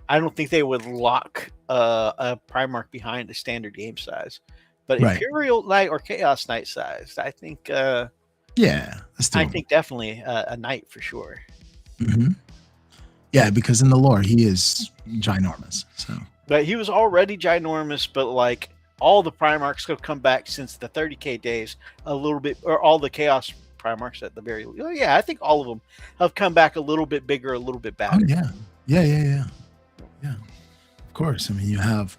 I don't think they would lock a Primarch behind a standard game size. But Right. Imperial Knight or Chaos Knight size, I think Yeah, that's doable. I think definitely a Knight for sure. hmm Yeah, because in the lore he is ginormous. So But he was already ginormous, but like all the Primarchs have come back since the 30k days a little bit, or all the Chaos Primarchs at the very least. Yeah, I think all of them have come back a little bit bigger, a little bit oh badder. yeah. Of course. I mean, you have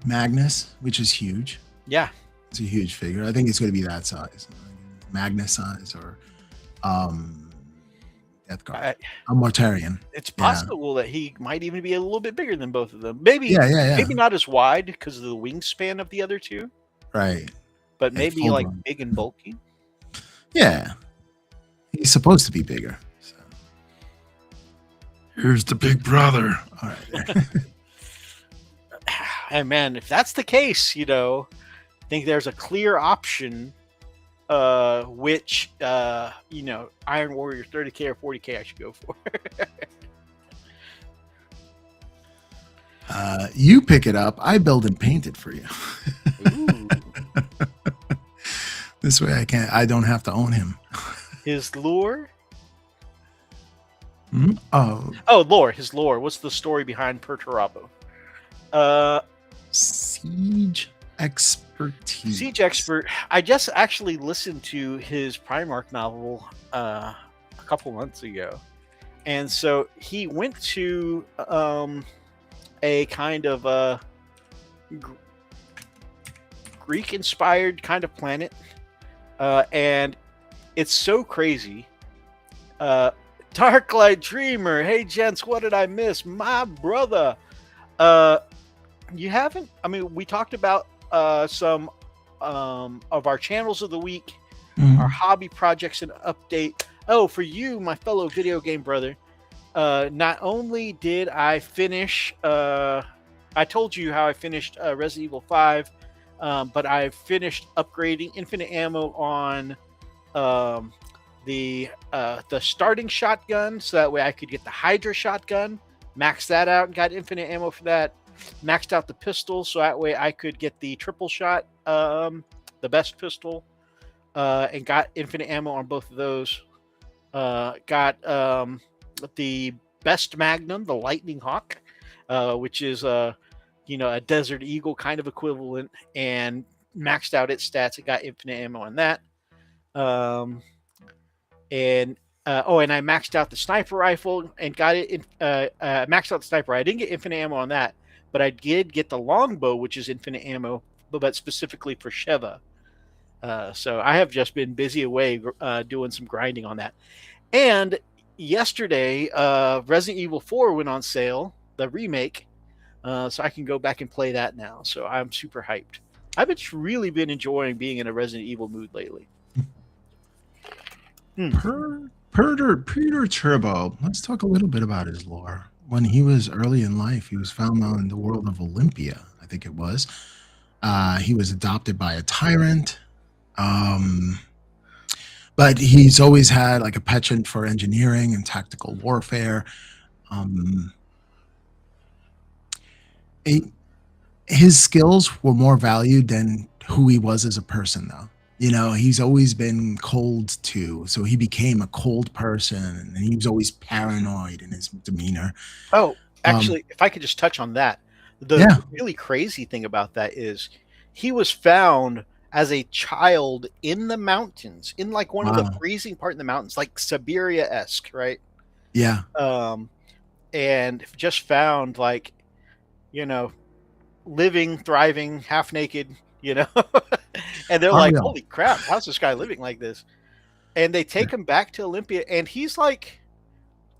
Magnus, which is huge. Yeah. It's a huge figure. I think it's going to be that size, Magnus size, or Death Guard, a Mortarion. It's possible that he might even be a little bit bigger than both of them. Maybe maybe not as wide because of the wingspan of the other two. Right. But maybe like big and bulky. Yeah. He's supposed to be bigger. So. Here's the big brother. All right. And man, if that's the case, I think there's a clear option, which Iron Warrior 30k or 40k I should go for. You pick it up, I build and paint it for you. Ooh. This way I don't have to own him. His lore? Mm-hmm. His lore. What's the story behind Perturabo? Siege expertise. Siege expert. I just actually listened to his Primarch novel a couple months ago, and so he went to a kind of Greek-inspired kind of planet, and it's so crazy. Darklight Dreamer. Hey, gents, what did I miss? My brother. You haven't? I mean, we talked about some of our channels of the week, our hobby projects and update. Oh, for you, my fellow video game brother, not only did I finish, I told you how I finished Resident Evil 5, but I finished upgrading infinite ammo on the starting shotgun, so that way I could get the Hydra shotgun, maxed that out and got infinite ammo for that. Maxed out the pistol, so that way I could get the triple shot, the best pistol, and got infinite ammo on both of those. Got the best Magnum, the Lightning Hawk, which is a Desert Eagle kind of equivalent, and maxed out its stats. It got infinite ammo on that. And I maxed out the sniper rifle and got it. Maxed out the sniper. I didn't get infinite ammo on that, but I did get the longbow, which is infinite ammo, but specifically for Sheva. So I have just been busy away doing some grinding on that. And yesterday, Resident Evil 4 went on sale, the remake, so I can go back and play that now. So I'm super hyped. I've really been enjoying being in a Resident Evil mood lately. Perturabo. Let's talk a little bit about his lore. When he was early in life, he was found out in the world of Olympia, I think it was. He was adopted by a tyrant. But he's always had like a penchant for engineering and tactical warfare. His skills were more valued than who he was as a person, though. He's always been cold too. So he became a cold person, and he was always paranoid in his demeanor. Oh, actually, if I could just touch on that. The really crazy thing about that is he was found as a child in the mountains, in like one of the freezing part in the mountains, like Siberia-esque, right? Yeah. And just found like, living, thriving, half naked, you know. And they're like, Unreal. holy crap, how's this guy living like this? And they take him back to Olympia, and he's like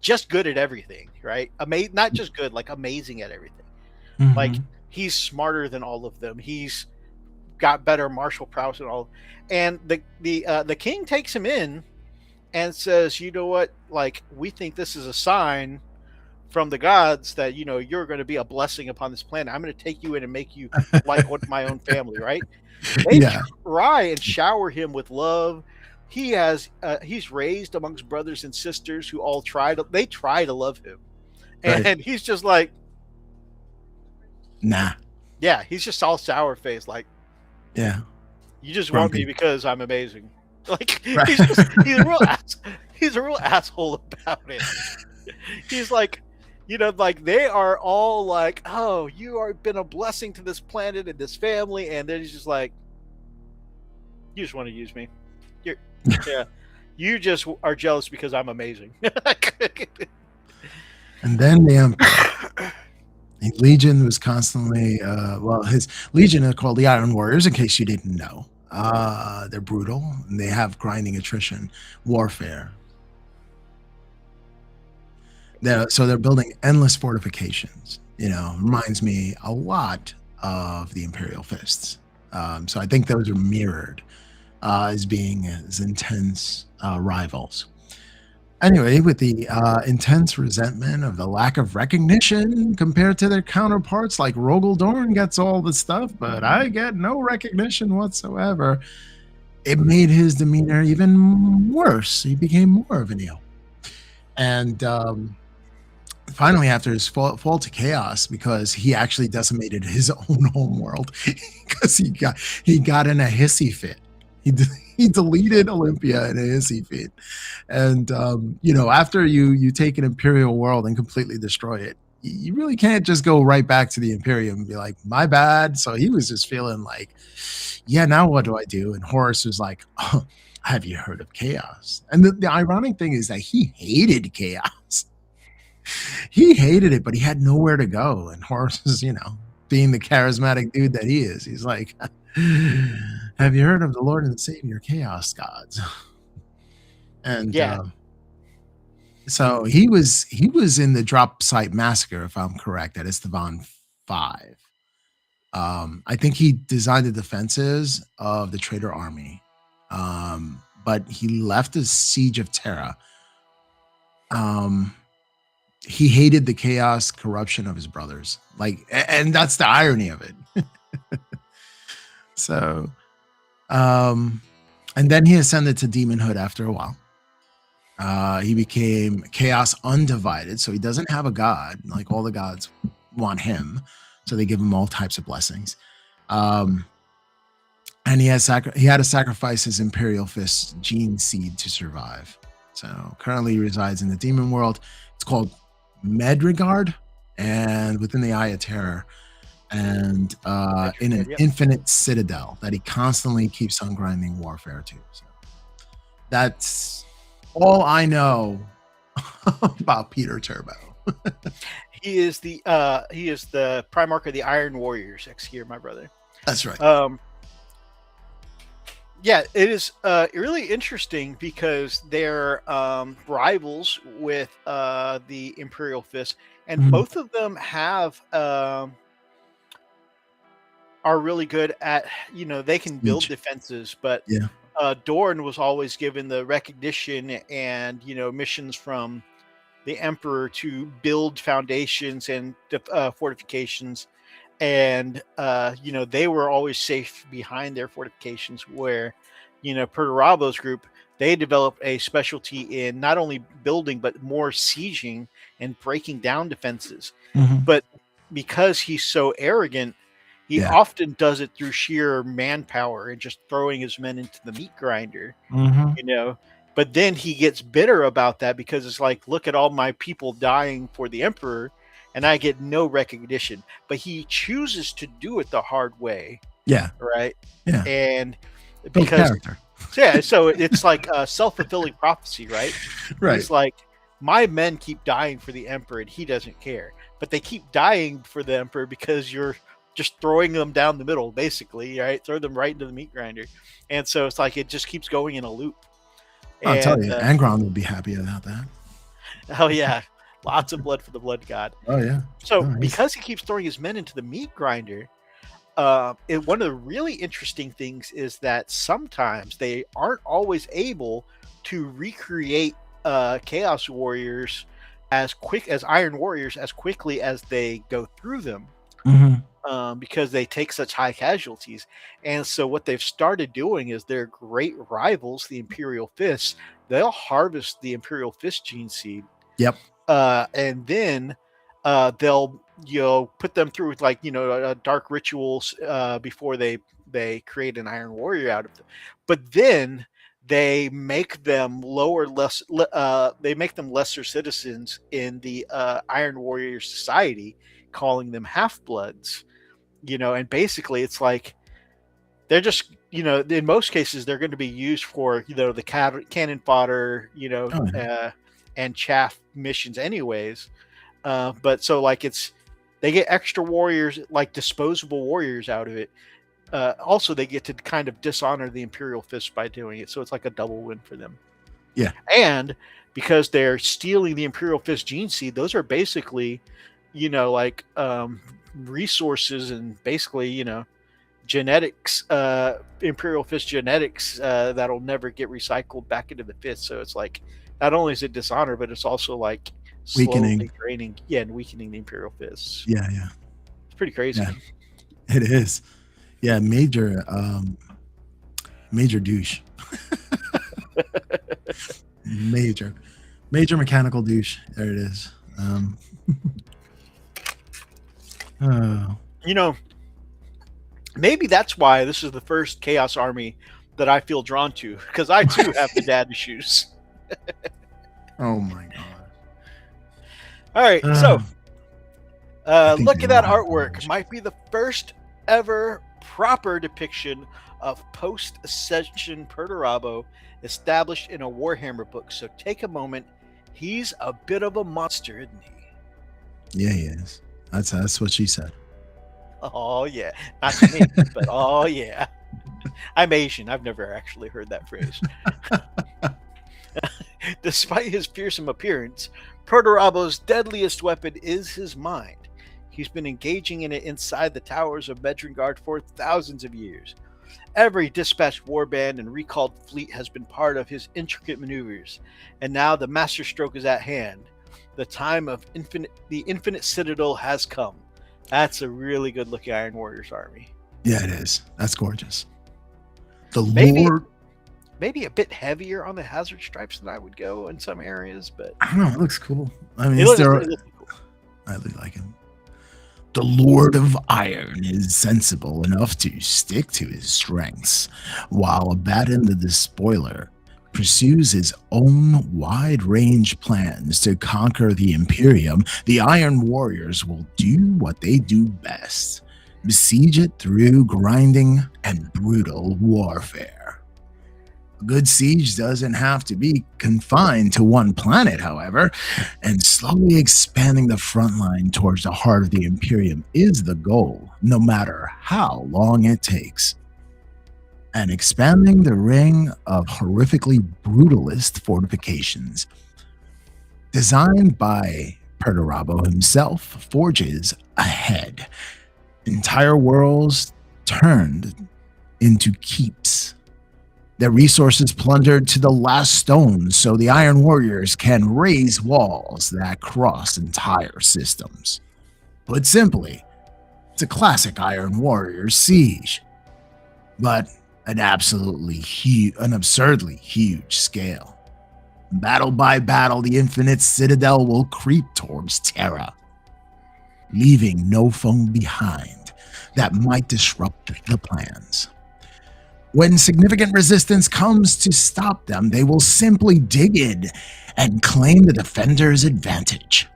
just good at everything, right? Not just good, like amazing at everything. Like Mhm. he's smarter than all of them. He's got better martial prowess and all. And the king takes him in and says, you know what? Like, we think this is a sign from the gods that, you know, you're going to be a blessing upon this planet. I'm going to take you in and make you like my own family, right? They Yeah. try and shower him with love. He's raised amongst brothers and sisters who all try to love him. And Right. he's just like, Nah. yeah, he's just all sour faced, like, Yeah. you just want me Grumpy. because I'm amazing. Like Right. he's a real asshole about it. He's like, you know, like they are all like, oh, you are been a blessing to this planet and this family, and then he's just like, you just want to use me. You're, yeah, you just are jealous because I'm amazing. And then the Legion was constantly, his Legion are called the Iron Warriors, in case you didn't know. They're brutal, and they have grinding attrition warfare. So they're building endless fortifications. You know, reminds me a lot of the Imperial Fists. So I think those are mirrored as being as intense rivals. Anyway, with the intense resentment of the lack of recognition compared to their counterparts, like Rogel Dorn gets all the stuff, but I get no recognition whatsoever, it made his demeanor even worse. He became more of an eel. And finally, after his fall to chaos, because he actually decimated his own homeworld, because he got in a hissy fit. He deleted Olympia in a hissy fit. And you know, after you take an imperial world and completely destroy it, you really can't just go right back to the Imperium and be like, my bad. So he was just feeling like, yeah, now what do I do? And Horus was like, oh, have you heard of chaos? And the ironic thing is that he hated chaos. He hated it, but he had nowhere to go. And Horus is, you know, being the charismatic dude that he is, he's like, have you heard of the Lord and Savior Chaos Gods? And yeah, so he was in the drop site massacre, if I'm correct, at Estevan 5. I think he designed the defenses of the traitor army, but he left the siege of Terra. He hated the chaos corruption of his brothers, like, and that's the irony of it. So, and then he ascended to demonhood after a while. He became chaos undivided, so he doesn't have a god. Like all the gods want him, so they give him all types of blessings. And he had to sacrifice his Imperial Fist gene seed to survive. So currently he resides in the demon world. It's called Medregard, and within the Eye of Terror, and in an infinite citadel that he constantly keeps on grinding warfare to. So that's all I know about Peter Turbo. he is the Primarch of the Iron Warriors. Here, my brother. That's right. Yeah, it is really interesting because they're rivals with the Imperial Fist, and both of them have are really good at, you know, they can build defenses, but yeah. Dorn was always given the recognition and, you know, missions from the Emperor to build foundations and fortifications, and you know, they were always safe behind their fortifications, where, you know, Perturabo's group, they developed a specialty in not only building but more sieging and breaking down defenses. But because he's so arrogant, he often does it through sheer manpower and just throwing his men into the meat grinder, you know. But then he gets bitter about that because it's like, look at all my people dying for the Emperor and I get no recognition. But he chooses to do it the hard way. Yeah. Right. Yeah. And because, yeah, so it's like a self-fulfilling prophecy, right? Right. It's like, my men keep dying for the Emperor and he doesn't care. But they keep dying for the Emperor because you're just throwing them down the middle, basically, right? Throw them right into the meat grinder. And so it's like it just keeps going in a loop. I'll tell you, And Angron would be happy about that. oh yeah, lots of blood for the blood god. Oh yeah. So Nice. because he keeps throwing his men into the meat grinder, one of the really interesting things is that sometimes they aren't always able to recreate Chaos Warriors as quick as Iron Warriors as quickly as they go through them. Because they take such high casualties. And so what they've started doing is their great rivals, the Imperial Fists, they'll harvest the Imperial Fist gene seed. Yep. And then they'll put them through like dark rituals before they create an Iron Warrior out of them. But then they make them they make them lesser citizens in the Iron Warrior Society, calling them half-bloods. And basically it's like they're just in most cases they're going to be used for the cannon fodder and chaff missions anyways, but so like they get extra warriors, like disposable warriors out of it. Also they get to kind of dishonor the Imperial Fist by doing it, so it's like a double win for them. Yeah. And because they're stealing the Imperial Fist gene seed, those are basically resources and basically genetics, Imperial Fist genetics that'll never get recycled back into the Fist. So it's like not only is it dishonor, but it's also like weakening, draining, and weakening the Imperial Fists. Yeah, it's pretty crazy. Yeah, it is. Yeah, major douche. major mechanical douche. There it is. Maybe that's why this is the first Chaos Army that I feel drawn to, because I too have the dad issues. Oh my god! All right, so look at that artwork. Might be the first ever proper depiction of post-Ascension Perturabo established in a Warhammer book. So take a moment. He's a bit of a monster, isn't he? Yeah, he is. That's what she said. Oh yeah, not to me, but oh yeah. I'm Asian. I've never actually heard that phrase. Despite his fearsome appearance, Perturabo's deadliest weapon is his mind. He's been engaging in it inside the towers of Medringard for thousands of years. Every dispatched warband and recalled fleet has been part of his intricate maneuvers, and now the masterstroke is at hand. The time of the infinite citadel has come. That's a really good looking Iron Warriors army. Yeah, it is. That's gorgeous. Maybe a bit heavier on the hazard stripes than I would go in some areas, but I don't know. It looks cool. I mean, it looks cool. I really like him. The Lord of Iron is sensible enough to stick to his strengths, while Abaddon the Despoiler pursues his own wide-range plans to conquer the Imperium. The Iron Warriors will do what they do best: besiege it through grinding and brutal warfare. A good siege doesn't have to be confined to one planet, however, and slowly expanding the front line towards the heart of the Imperium is the goal, no matter how long it takes. And expanding the ring of horrifically brutalist fortifications, designed by Perturabo himself, forges ahead. Entire worlds turned into keeps. Their resources plundered to the last stone so the Iron Warriors can raise walls that cross entire systems. Put simply, it's a classic Iron Warriors siege, but an absurdly huge scale. Battle by battle, the infinite citadel will creep towards Terra, leaving no foe behind that might disrupt the plans. When significant resistance comes to stop them, they will simply dig in and claim the defender's advantage.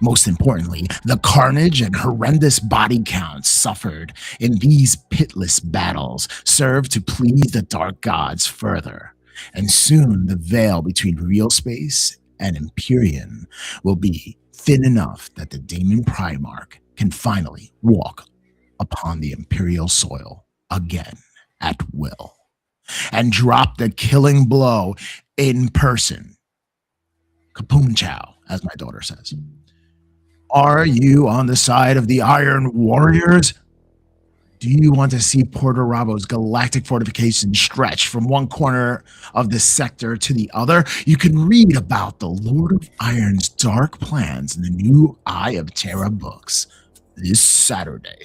Most importantly, the carnage and horrendous body counts suffered in these pitiless battles serve to please the dark gods further, and soon the veil between real space and Empyrean will be thin enough that the Daemon Primarch can finally walk upon the Imperial soil again at will and drop the killing blow in person. Kapoom chow, as my daughter says. Are you on the side of the Iron Warriors? Do you want to see Perturabo's galactic fortification stretch from one corner of the sector to the other? You can read about the Lord of Iron's dark plans in the new Eye of Terra books this Saturday,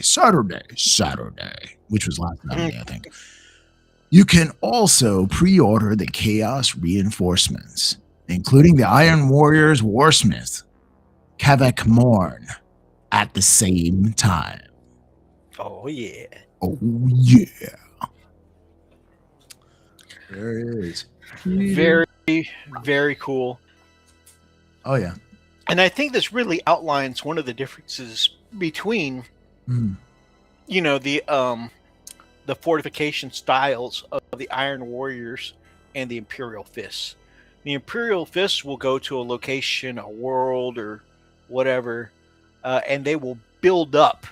which was last Saturday, I think. You can also pre-order the Chaos reinforcements, including the Iron Warriors Warsmith, Kavak Morn, at the same time. Oh, yeah. Oh, yeah. There it is. Very, very cool. Oh, yeah. And I think this really outlines one of the differences between, you know, the fortification styles of the Iron Warriors and the Imperial Fists. The Imperial Fists will go to a location, a world, or whatever, and they will build up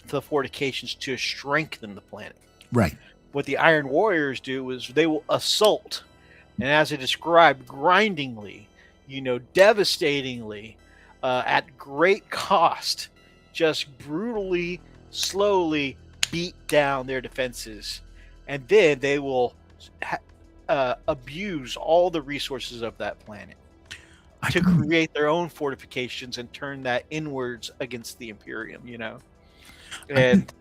the fortifications to strengthen the planet. Right. What the Iron Warriors do is they will assault, and as I described, grindingly, you know, devastatingly, at great cost, just brutally, slowly beat down their defenses, and then they will abuse all the resources of that planet to create their own fortifications and turn that inwards against the Imperium, you know. And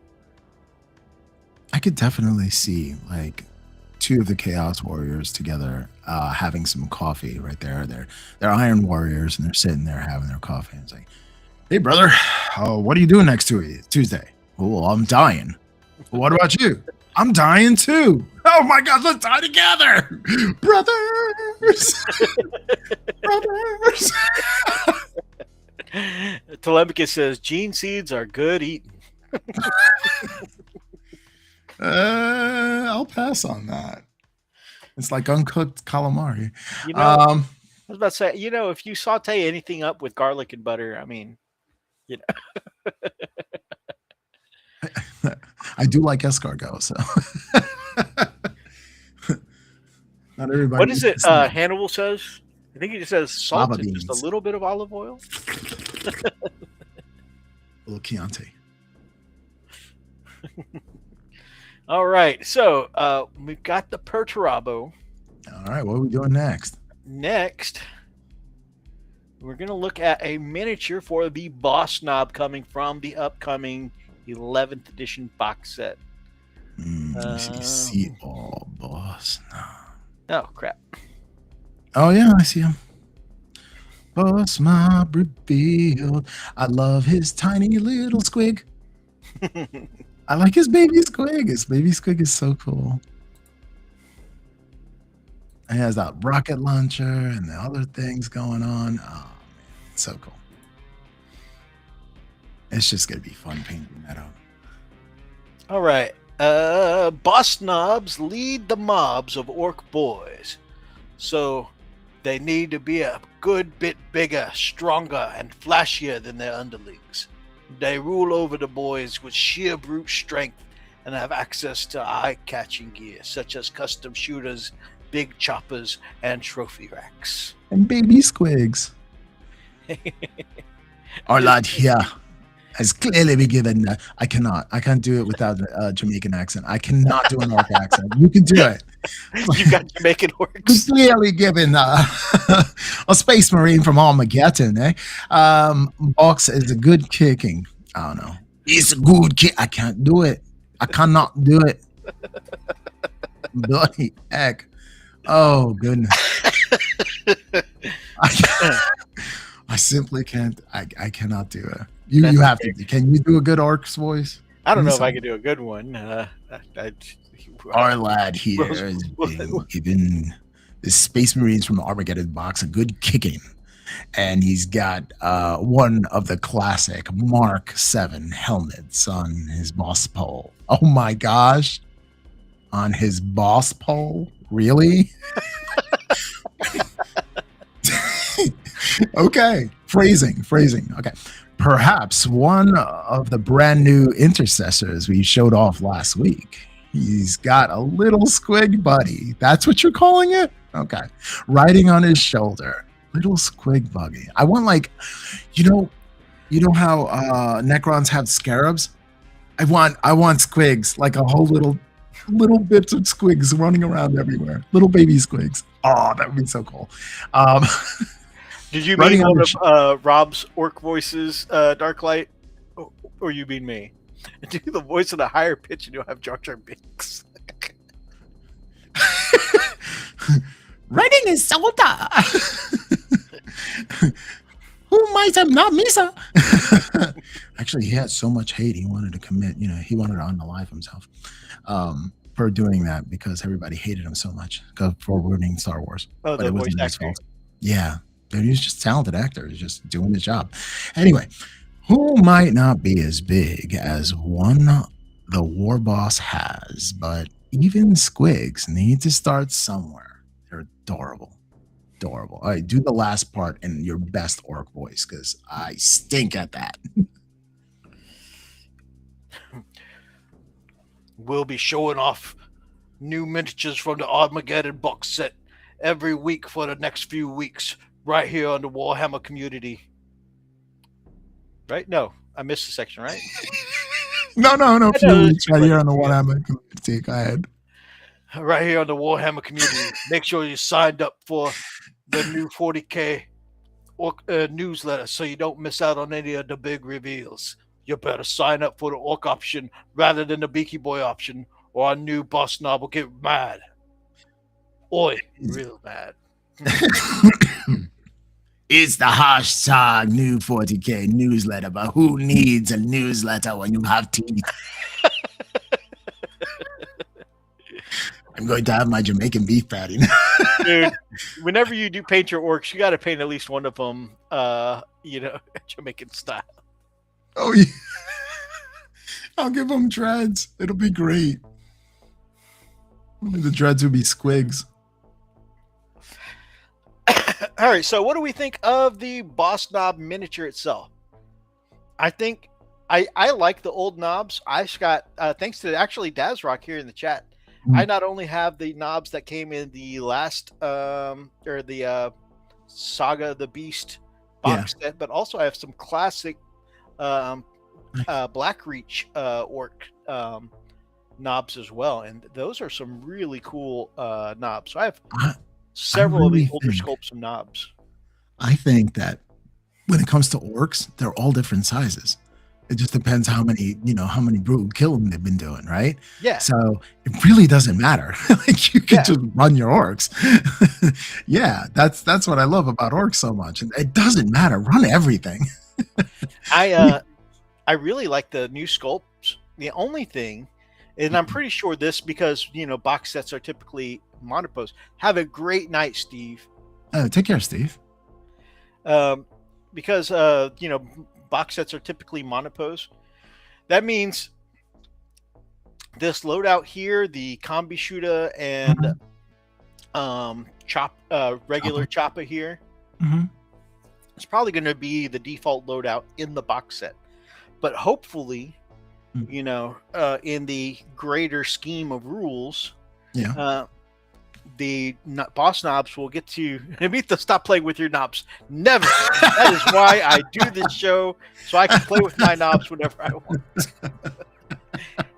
I could definitely see like two of the Chaos Warriors together having some coffee right there. They're Iron Warriors and they're sitting there having their coffee. And it's like, hey, brother, what are you doing next Tuesday? Oh, I'm dying. What about you? I'm dying too. Oh my gosh, let's die together. Brothers. Brothers. Telemachus says, gene seeds are good eating. I'll pass on that. It's like uncooked calamari. You know, I was about to say, you know, if you saute anything up with garlic and butter, I mean, you know. I do like escargot, so not everybody. What is it? Hannibal says. I think he just says salt Lava and just beans. a little bit of olive oil. A little Chianti. All right, so we've got the Perturabo. All right, what are we doing next? Next, we're going to look at a miniature for the Boss Knob coming from the upcoming 11th edition box set. See all Boss Knob. Oh, crap. Oh, yeah, I see him. Boss Knob revealed. I love his tiny little squig. I like his baby squig. His baby squig is so cool. He has that rocket launcher and the other things going on. Oh, man, it's so cool. It's just going to be fun painting that up. All right. Boss Knobs lead the mobs of orc boys. So they need to be a good bit bigger, stronger, and flashier than their underlings. They rule over the boys with sheer brute strength and have access to eye-catching gear, such as custom shooters, big choppers, and trophy racks. And baby squigs. Our lad here has clearly been given. I can't do it without a Jamaican accent. I cannot do an orc accent. You can do it. You've got Jamaican orcs. Clearly given a space marine from Armageddon, eh? Box is a good kicking. I don't know. He's a good kick. I can't do it. I cannot do it. Bloody heck. Oh, goodness. I simply can't. I cannot do it. You have to. Can you do a good orc's voice? I don't know if I can do a good one. Our lad here has been given the Space Marines from the Armageddon box a good kicking. And he's got one of the classic Mark 7 helmets on his boss pole. Oh my gosh. On his boss pole? Really? Okay. Phrasing. Okay. perhaps one of the brand new intercessors we showed off last week. He's got a little squig buddy. That's what you're calling it? Okay. Riding on his shoulder. Little squig buggy. I want like, you know how Necrons have scarabs? I want squigs, like a whole little bits of squigs running around everywhere. Little baby squigs. Oh, that would be so cool. Did you mean one of Rob's orc voices, Darklight? Or you mean me? Do the voice in a higher pitch and you'll have Jar Jar Binks. Riding his shoulder. Who might have not Misa? Actually, he had so much hate he wanted to commit. He wanted to unalive himself for doing that because everybody hated him so much for ruining Star Wars. Oh, but the it voice wasn't his actor. fault. Yeah, dude, he was just a talented actor. He was just doing his job. Anyway, who might not be as big as one the war boss has, but even squigs need to start somewhere. They're adorable. Adorable. All right, do the last part in your best orc voice because I stink at that. We'll be showing off new miniatures from the Armageddon box set every week for the next few weeks, right here on the Warhammer community. Right? No, I missed the section, right? No. Few weeks right here on the Warhammer community. Go ahead. Right here on the Warhammer community. Make sure you signed up for the new 40K newsletter so you don't miss out on any of the big reveals. You better sign up for the orc option rather than the Beaky Boy option, or our new boss knob will get mad. Oi, real mad. It's the hashtag new 40K newsletter, but who needs a newsletter when you have teeth? I'm going to have my Jamaican beef patty. Dude, whenever you do paint your orcs, you got to paint at least one of them, Jamaican style. Oh, yeah. I'll give them dreads. It'll be great. The dreads will be squigs. All right, so what do we think of the boss knob miniature itself? I think I like the old knobs. I got thanks to actually Dazrock here in the chat. I not only have the knobs that came in the last or the Saga of the Beast box set, but also I have some classic Blackreach orc knobs as well, and those are some really cool knobs. So I have several of the older sculpts and knobs. I think that when it comes to orcs, they're all different sizes. It just depends how many brutal killing they've been doing, right? Yeah. So it really doesn't matter. Like you can just run your orcs. Yeah, that's what I love about orcs so much. It doesn't matter. Run everything. I really like the new sculpts. The only thing, and I'm pretty sure this because box sets are typically monopose. Have a great night, Steve. Take care, Steve. Because box sets are typically monopose. That means this loadout here, the combi shooter and regular chopper here, it's probably going to be the default loadout in the box set. But hopefully, in the greater scheme of rules, the boss knobs will get to stop playing with your knobs. Never. That is why I do this show, so I can play with my knobs whenever I want.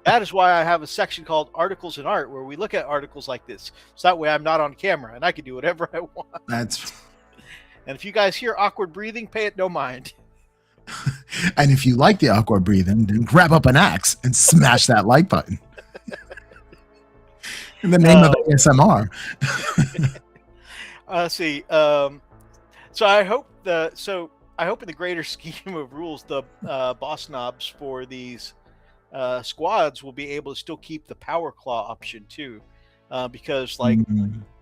That is why I have a section called Articles in Art, where we look at articles like this. So that way I'm not on camera and I can do whatever I want. And if you guys hear awkward breathing, pay it no mind. And if you like the awkward breathing, then grab up an axe and smash that like button. In the name of ASMR. See. So I hope in the greater scheme of rules, the boss knobs for these squads will be able to still keep the power claw option too, because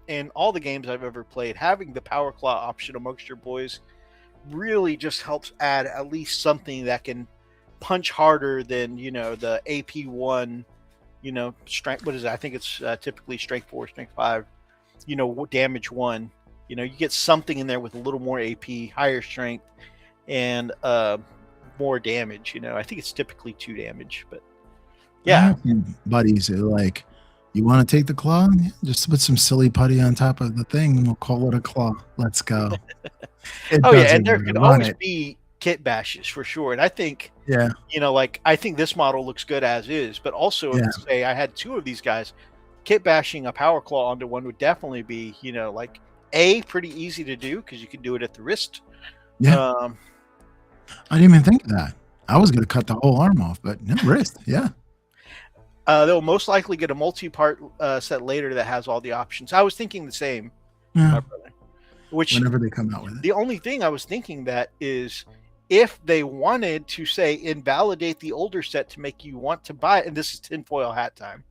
in all the games I've ever played, having the power claw option amongst your boys really just helps add at least something that can punch harder than the AP1. Strength. What is it? I think it's typically strength 4, strength 5. Damage 1. You get something in there with a little more AP, higher strength, and more damage. I think it's typically 2 damage, but I yeah. have some buddies who are like, you want to take the claw? Just put some silly putty on top of the thing and we'll call it a claw. Let's go. Oh yeah, and there can always be kit bashes for sure. And I think, yeah, I think this model looks good as is, but also Yeah. say I had 2 of these guys, kit bashing a power claw onto one would definitely be, pretty easy to do because you can do it at the wrist. Yeah. I didn't even think of that. I was going to cut the whole arm off, but no, wrist. Yeah. They'll most likely get a multi-part set later that has all the options. I was thinking the same, Yeah. my brother. Which Whenever they come out with it. the only thing I was thinking that is if they wanted to say invalidate the older set to make you want to buy it, and this is tinfoil hat time.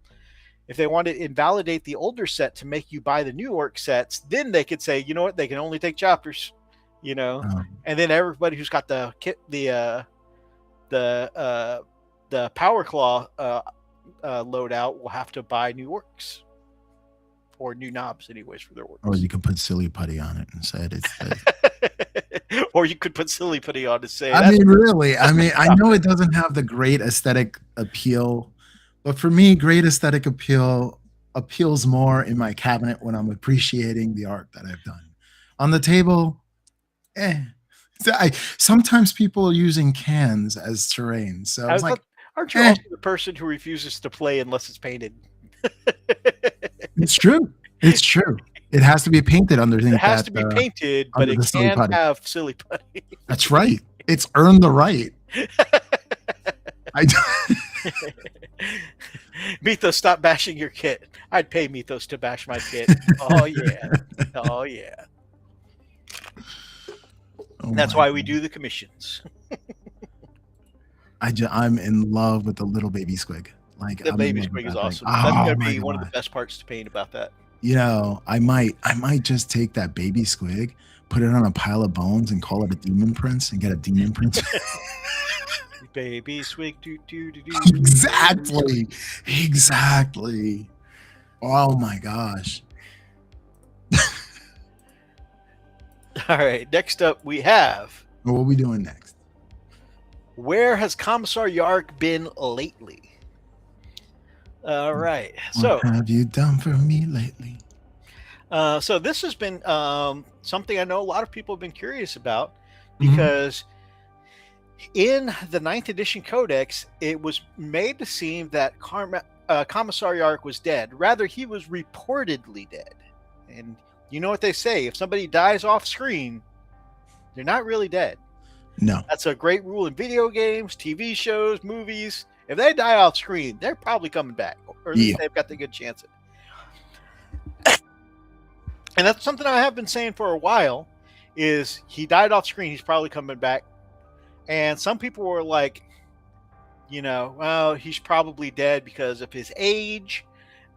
If they wanted to invalidate the older set to make you buy the new orc sets, then they could say, you know what, they can only take choppers, and then everybody who's got the kit, the power claw loadout will have to buy new orcs or new knobs anyways for their orcs. Or you can put silly putty on it and say it's or you could put silly putty on to say I know it doesn't have the great aesthetic appeal, but for me, great aesthetic appeal appeals more in my cabinet when I'm appreciating the art that I've done. On the table, sometimes people are using cans as terrain. So it's like, aren't you also the person who refuses to play unless it's painted? It's true. It's true. It has to be painted underneath. It has to be painted, but it can have silly putty. That's right. It's earned the right. Mythos, stop bashing your kit. I'd pay Mythos to bash my kit. Oh yeah. Oh yeah. That's why we do the commissions. I'm in love with the little baby squig. Like the baby squig is awesome. That's gonna be one of the best parts to paint about that. I might just take that baby squig, put it on a pile of bones, and call it a demon prince, and get a demon prince. Baby squig, Exactly. Oh my gosh. All right. Next up, we have. What are we doing next? Where has Commissar Yarrick been lately? All right. What have you done for me lately? So this has been something I know a lot of people have been curious about because in the 9th edition codex, it was made to seem that Commissar Yarrick was dead. Rather, he was reportedly dead. And you know what they say, if somebody dies off screen, they're not really dead. No. That's a great rule in video games, TV shows, movies. If they die off screen, they're probably coming back, or at least they've got the good chance of it. And that's something I have been saying for a while, is he died off screen, he's probably coming back. And some people were like, well, he's probably dead because of his age,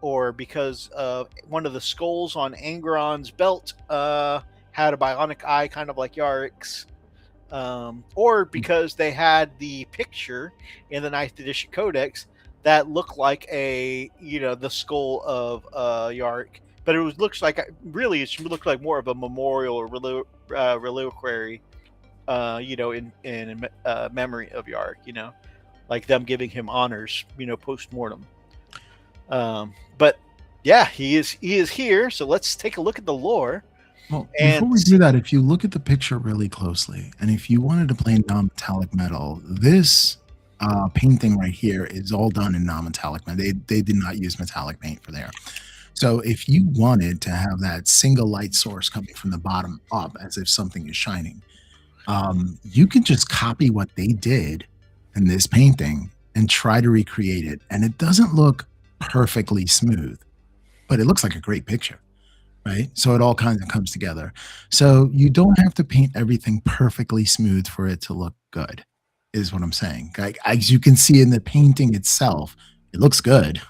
or because of one of the skulls on Angron's belt had a bionic eye, kind of like Yarrick's. Or because they had the picture in the 9th edition codex that looked like the skull of Yarrick, but it looks like it looked like more of a memorial or reliquary, in memory of Yarrick, like them giving him honors, post-mortem. But yeah, he is here. So let's take a look at the lore. Well, before we do that, if you look at the picture really closely, and if you wanted to play non-metallic metal, this painting right here is all done in non-metallic metal. They did not use metallic paint for there. So if you wanted to have that single light source coming from the bottom up as if something is shining, you can just copy what they did in this painting and try to recreate it. And it doesn't look perfectly smooth, but it looks like a great picture. Right. So it all kind of comes together. So you don't have to paint everything perfectly smooth for it to look good, is what I'm saying. Like, as you can see in the painting itself, it looks good.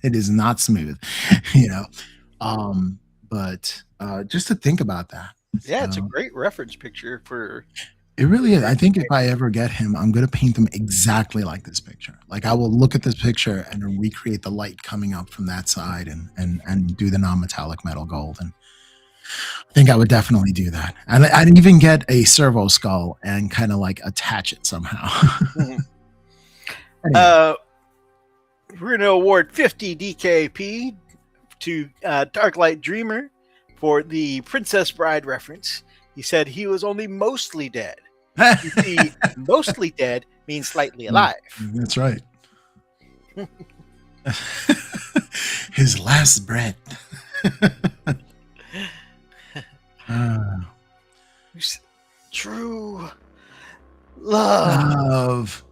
It is not smooth, but just to think about that. Yeah, it's a great reference picture for. It really is. I think if I ever get him, I'm going to paint him exactly like this picture. Like, I will look at this picture and recreate the light coming up from that side and do the non-metallic metal gold. And think I would definitely do that. And I'd even get a servo skull and kind of like attach it somehow. Anyway. We're going to award 50 DKP to Darklight Dreamer for the Princess Bride reference. He said he was only mostly dead. You see, mostly dead means slightly alive. That's right. His last breath. True love.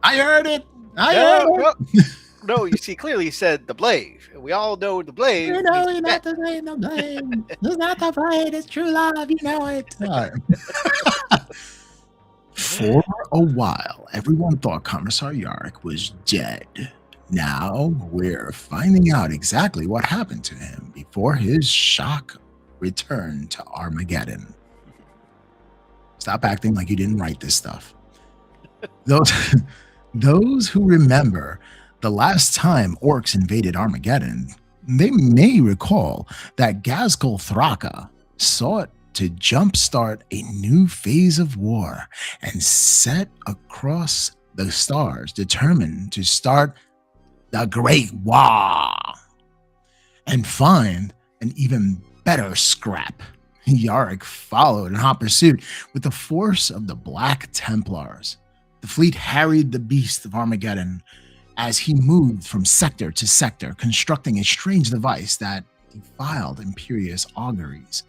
I heard it. I heard it. No, you see, clearly he said the blade. We all know the blade. You know, you're not the blade, the blade. It's not the blade, it's true love. You know it. For a while, everyone thought Commissar Yarrick was dead. Now we're finding out exactly what happened to him before his shock return to Armageddon. Stop acting like you didn't write this stuff. Those who remember the last time orcs invaded Armageddon, they may recall that Ghazghkull Thraka sought to jumpstart a new phase of war and set across the stars, determined to start the Great War and find an even better scrap. Yarrick followed in hot pursuit with the force of the Black Templars. The fleet harried the beast of Armageddon as he moved from sector to sector, constructing a strange device that defiled Imperious auguries.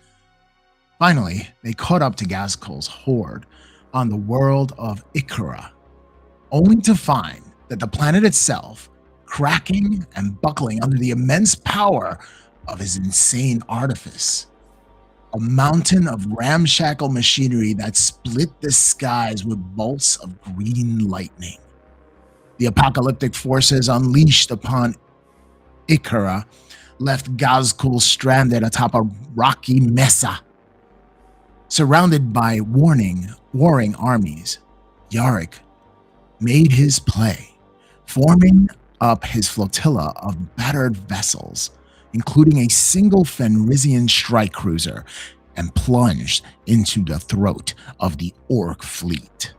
Finally, they caught up to Ghazghkull's horde on the world of Ikra, only to find that the planet itself, cracking and buckling under the immense power of his insane artifice. A mountain of ramshackle machinery that split the skies with bolts of green lightning. The apocalyptic forces unleashed upon Ikra left Ghazghkull stranded atop a rocky mesa. Surrounded by warring armies, Yarrick made his play, forming up his flotilla of battered vessels, including a single Fenrisian strike cruiser, and plunged into the throat of the orc fleet.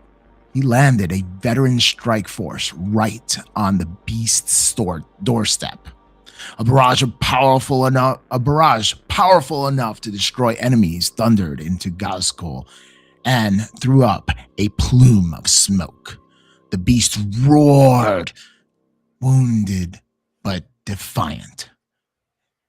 He landed a veteran strike force right on the beast's doorstep. A barrage powerful enough to destroy enemies thundered into Ghazghkull and threw up a plume of smoke. The beast roared, wounded but defiant.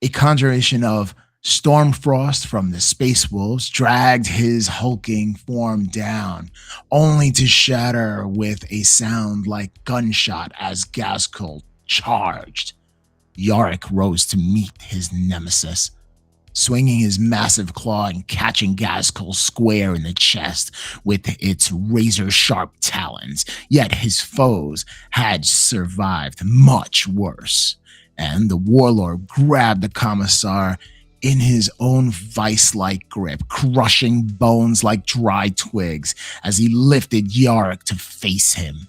A conjuration of Stormfrost from the Space Wolves dragged his hulking form down, only to shatter with a sound like gunshot as Ghazghkull charged. Yarrick rose to meet his nemesis, swinging his massive claw and catching Ghazghkull square in the chest with its razor-sharp talons. Yet his foes had survived much worse, and the warlord grabbed the commissar in his own vice-like grip, crushing bones like dry twigs as he lifted Yarrick to face him.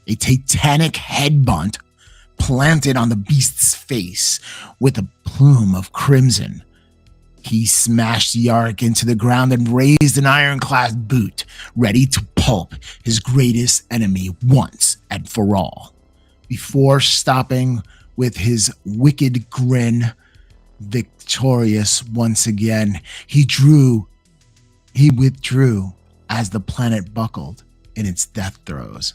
A titanic headbutt planted on the beast's face with a plume of crimson. He smashed Yarrick into the ground and raised an ironclad boot, ready to pulp his greatest enemy once and for all. Before stopping with his wicked grin, victorious once again, he withdrew as the planet buckled in its death throes.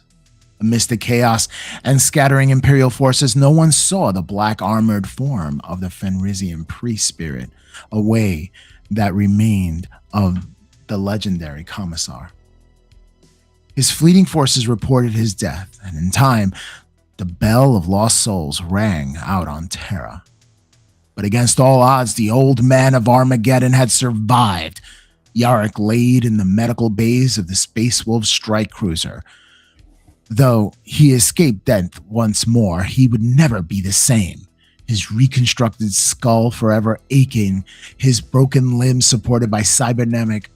Amidst the chaos and scattering Imperial forces, no one saw the black armored form of the Fenrisian priest-spirit, a way that remained of the legendary Commissar. His fleeting forces reported his death, and in time, the bell of lost souls rang out on Terra. But against all odds, the old man of Armageddon had survived. Yarrick laid in the medical bays of the Space Wolf strike cruiser. Though he escaped death once more, he would never be the same. His reconstructed skull forever aching, his broken limbs supported by cybernetic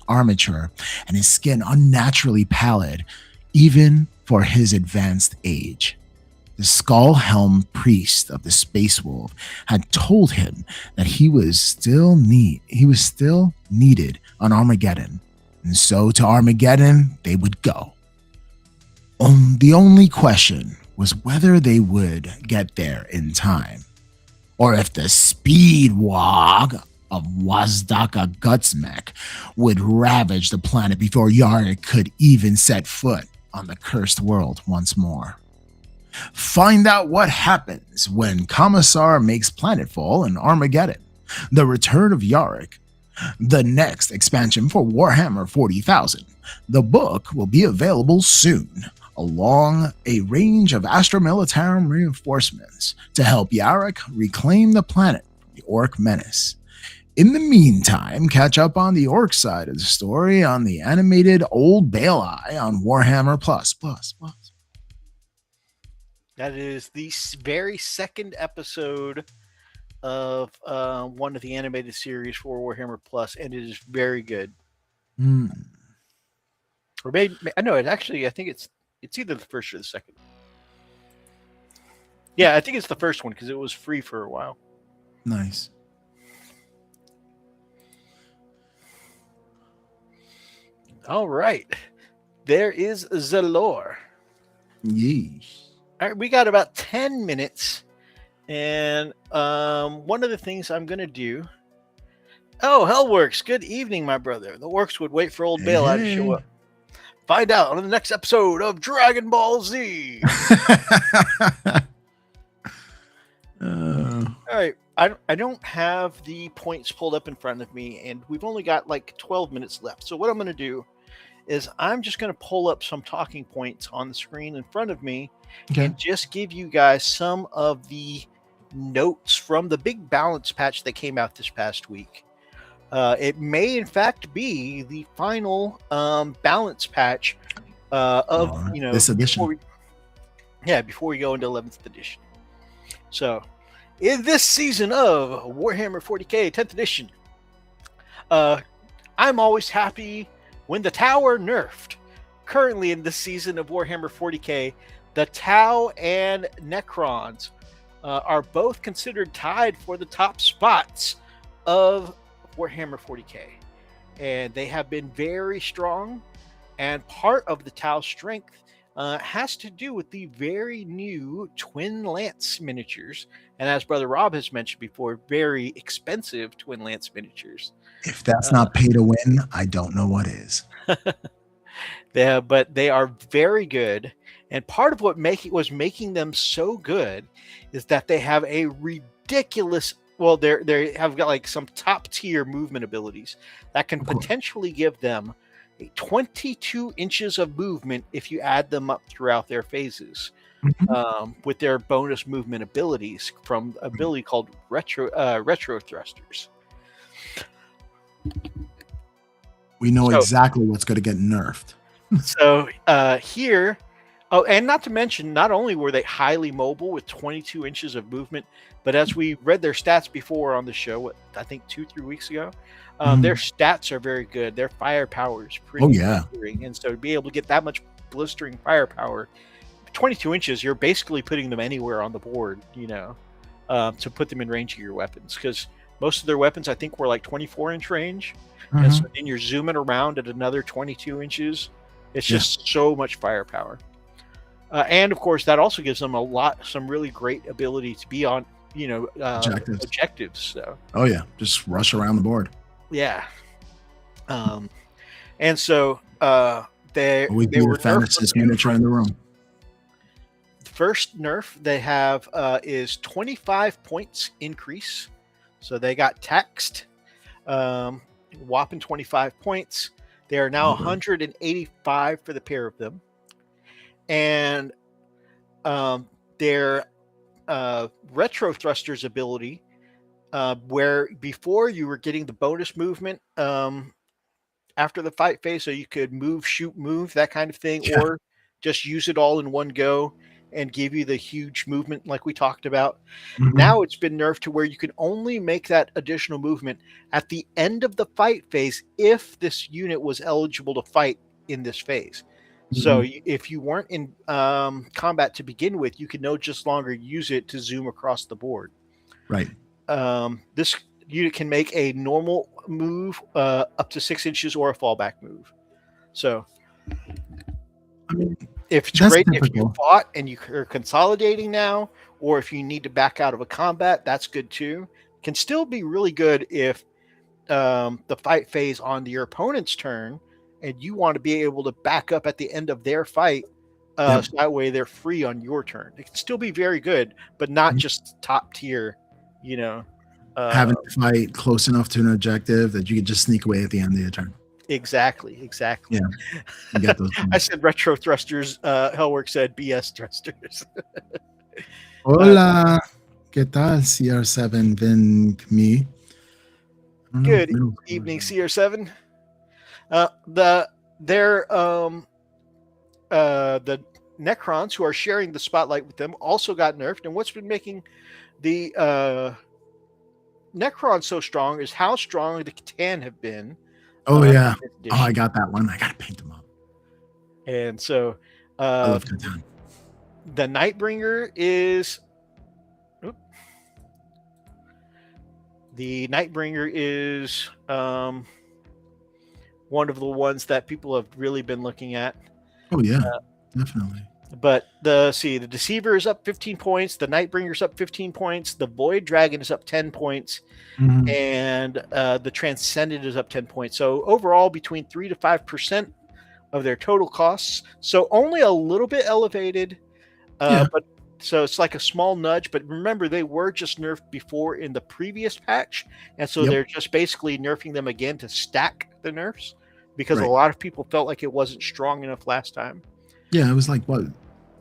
armature, and his skin unnaturally pallid, even for his advanced age. The skull helm priest of the Space Wolf had told him that he was still needed on Armageddon, and so to Armageddon they would go. The only question was whether they would get there in time, or if the speedwalk of Wazdaka Gutsmech would ravage the planet before Yarrick could even set foot on the cursed world once more. Find out what happens when Commissar makes planetfall in Armageddon, The Return of Yarrick, the next expansion for Warhammer 40,000. The book will be available soon, along a range of Astra Militarum reinforcements to help Yarrick reclaim the planet from the Orc menace. In the meantime, catch up on the Orc side of the story on the animated Old Baelai on Warhammer Plus. That is the very second episode of one of the animated series for Warhammer Plus, and it is very good. Or maybe I know it actually. I think it's either the first or the second. Yeah, I think it's the first one because it was free for a while. Nice. All right, there is the lore. Yeesh. All right, we got about 10 minutes, and one of the things I'm going to do... Oh, Hellworks, good evening, my brother. The Orcs would wait for old Baelai to show up. Find out on the next episode of Dragon Ball Z. All right, I don't have the points pulled up in front of me, and we've only got like 12 minutes left. So what I'm going to do is I'm just going to pull up some talking points on the screen in front of me and just give you guys some of the notes from the big balance patch that came out this past week. It may, in fact, be the final balance patch of this edition. Before we go into 11th edition. So, in this season of Warhammer 40k 10th edition, I'm always happy when the Tau are nerfed. Currently, in this season of Warhammer 40k, the Tau and Necrons are both considered tied for the top spots of Warhammer 40k, and they have been very strong, and part of the Tau strength has to do with the very new Twin Lance miniatures, and as Brother Rob has mentioned before, very expensive Twin Lance miniatures. If that's not pay to win, I don't know what is. But they are very good, and part of what was making them so good is that they have a ridiculous... Well, they have got like some top tier movement abilities that can potentially give them 22 inches of movement if you add them up throughout their phases, with their bonus movement abilities from an ability called retro thrusters. We know exactly what's going to get nerfed. So here, and not to mention, not only were they highly mobile with 22 inches of movement, but as we read their stats before on the show, I think 2-3 weeks ago, their stats are very good. Their firepower is pretty blistering. And so to be able to get that much blistering firepower, 22 inches, you're basically putting them anywhere on the board, to put them in range of your weapons. Because most of their weapons, I think, were like 24-inch range. And so then you're zooming around at another 22 inches. It's just so much firepower. And of course, that also gives them some really great ability to be on, objectives. So. Oh yeah, just rush around the board. Yeah. And so they were the fastest miniature in the room. The first nerf they have is 25 points increase. So they got taxed, whopping 25 points. They are now 185 for the pair of them. And their retro thrusters ability, where before you were getting the bonus movement after the fight phase, so you could move, shoot, move, that kind of thing, or just use it all in one go and give you the huge movement like we talked about. Now it's been nerfed to where you can only make that additional movement at the end of the fight phase if this unit was eligible to fight in this phase. So if you weren't in combat to begin with, you could no just longer use it to zoom across the board. Right. This unit can make a normal move up to 6 inches or a fallback move. So, I mean, if it's that's great if typical. you fought and you're consolidating now, or if you need to back out of a combat, that's good too. Can still be really good if the fight phase on your opponent's turn, and you want to be able to back up at the end of their fight. So that way they're free on your turn. It can still be very good, but not just top tier, you know. Having to fight close enough to an objective that you could just sneak away at the end of your turn. Exactly. Yeah. You get those I said retro thrusters. Hellwork said BS thrusters. Hola. ¿Qué tal, CR7 Vin me? Good evening, CR7. The Necrons who are sharing the spotlight with them also got nerfed, and what's been making the Necrons so strong is how strong the Catan have been. Oh yeah. Oh, I got that one. I gotta paint them up. And so I love Catan. The Nightbringer is one of the ones that people have really been looking at. Oh yeah, definitely. But the Deceiver is up 15 points, the Nightbringer is up 15 points, the Void Dragon is up 10 points, and the Transcendent is up 10 points. So overall, between 3 to 5% of their total costs. So only a little bit elevated, but so it's like a small nudge. But remember, they were just nerfed before in the previous patch, and so they're just basically nerfing them again to stack the nerfs because a lot of people felt like it wasn't strong enough last time. Yeah, it was like what,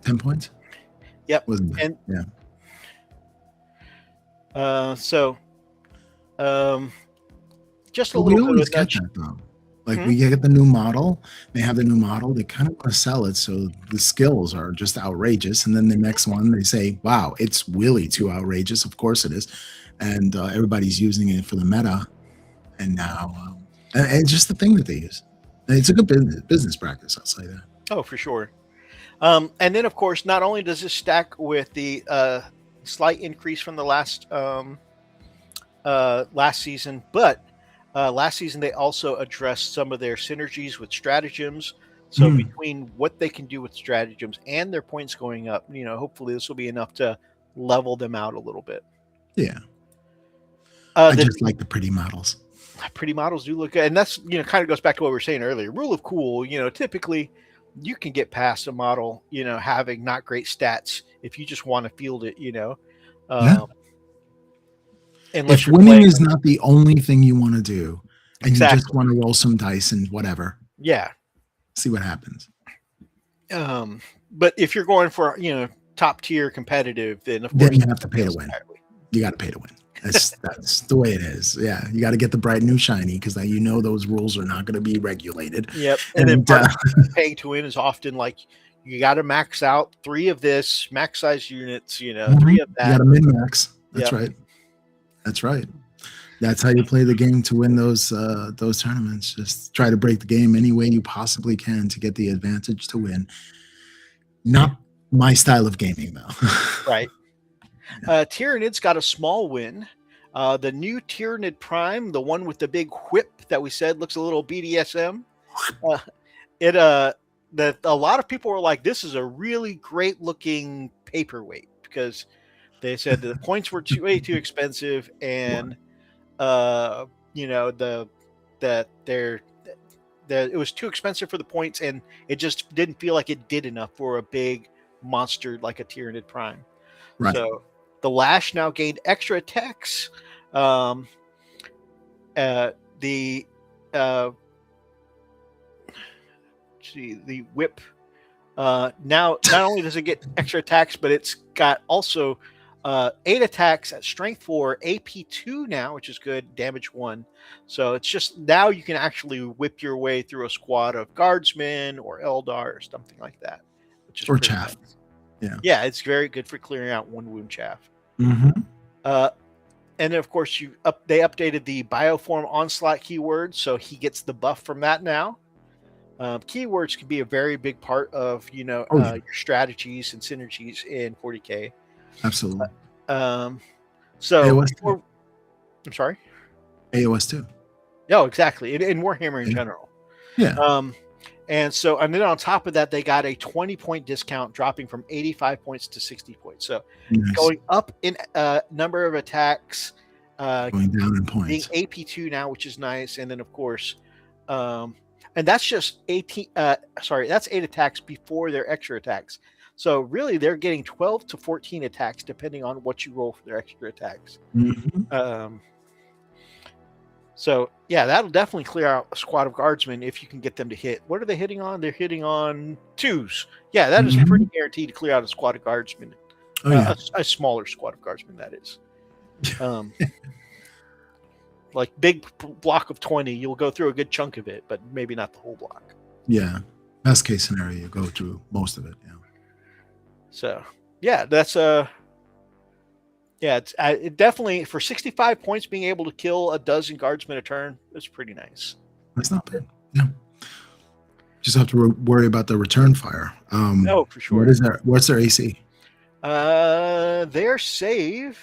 10 points? Yep. Wasn't it? Yeah. Just a but little we always bit of get that though. Like we get the new model, they have the new model, they kind of want to sell it, so the skills are just outrageous, and then the next one they say, wow, it's really too outrageous. Of course it is. And everybody's using it for the meta, and now and just the thing that they use. And it's a good business practice, I'll say that. Oh, for sure. And then, of course, not only does this stack with the slight increase from the last season, but last season they also addressed some of their synergies with stratagems. So between what they can do with stratagems and their points going up, hopefully this will be enough to level them out a little bit. Yeah. I just like the pretty models. Pretty models do look good. And that's, kind of goes back to what we were saying earlier. Rule of cool, typically you can get past a model, having not great stats if you just want to field it, If winning is not the only thing you want to do, and you just want to roll some dice and whatever. Yeah. See what happens. But if you're going for, top tier competitive, then of course then you have to pay to win. You got to pay to win. That's the way it is. Yeah, you got to get the bright new shiny because those rules are not going to be regulated. Yep. And then paying to win is often like you got to max out 3 of this max size units. 3 of that. You got to min max. That's right. That's right. That's how you play the game to win those tournaments. Just try to break the game any way you possibly can to get the advantage to win. Not my style of gaming, though. Right. Tyrannid's got a small win. The new Tyrannid Prime, the one with the big whip that we said looks a little BDSM. That a lot of people were like, this is a really great looking paperweight because they said the points were way too expensive, and it was too expensive for the points, and it just didn't feel like it did enough for a big monster like a Tyrannid Prime. Right. So the Lash now gained extra attacks. The whip. Now, not only does it get extra attacks, but it's got also 8 attacks at strength 4, AP 2 now, which is good, damage 1. So it's just now you can actually whip your way through a squad of guardsmen or Eldar or something like that. Which is or chaff. Nice. Yeah, it's very good for clearing out 1 wound chaff. Mm-hmm. And then, of course, they updated the Bioform Onslaught keyword, so he gets the buff from that now. Keywords can be a very big part of Oh, yeah. your strategies and synergies in 40K. Absolutely. So AOS before, I'm sorry. AOS too. No, exactly. In Warhammer in general. Yeah. And then on top of that, they got a 20-point discount, dropping from 85 points to 60 points. So Nice. going up in number of attacks, Going down in being points. AP2 now, which is nice. And then of course, and that's just 18. That's 8 attacks before their extra attacks. So really, they're getting 12 to 14 attacks depending on what you roll for their extra attacks. Mm-hmm. So yeah, that'll definitely clear out a squad of guardsmen if you can get them to hit. What are they hitting on? They're hitting on 2s. Yeah, that is pretty guaranteed to clear out a squad of guardsmen. Oh, yeah. A smaller squad of guardsmen, that is. Like big block of 20, you'll go through a good chunk of it, but maybe not the whole block. Yeah. Best case scenario, you go through most of it. Yeah. So yeah, that's it's it definitely, for 65 points, being able to kill a dozen guardsmen a turn is pretty nice. That's not bad. Yeah. Just have to worry about the return fire. No, for sure. What's their AC? Their save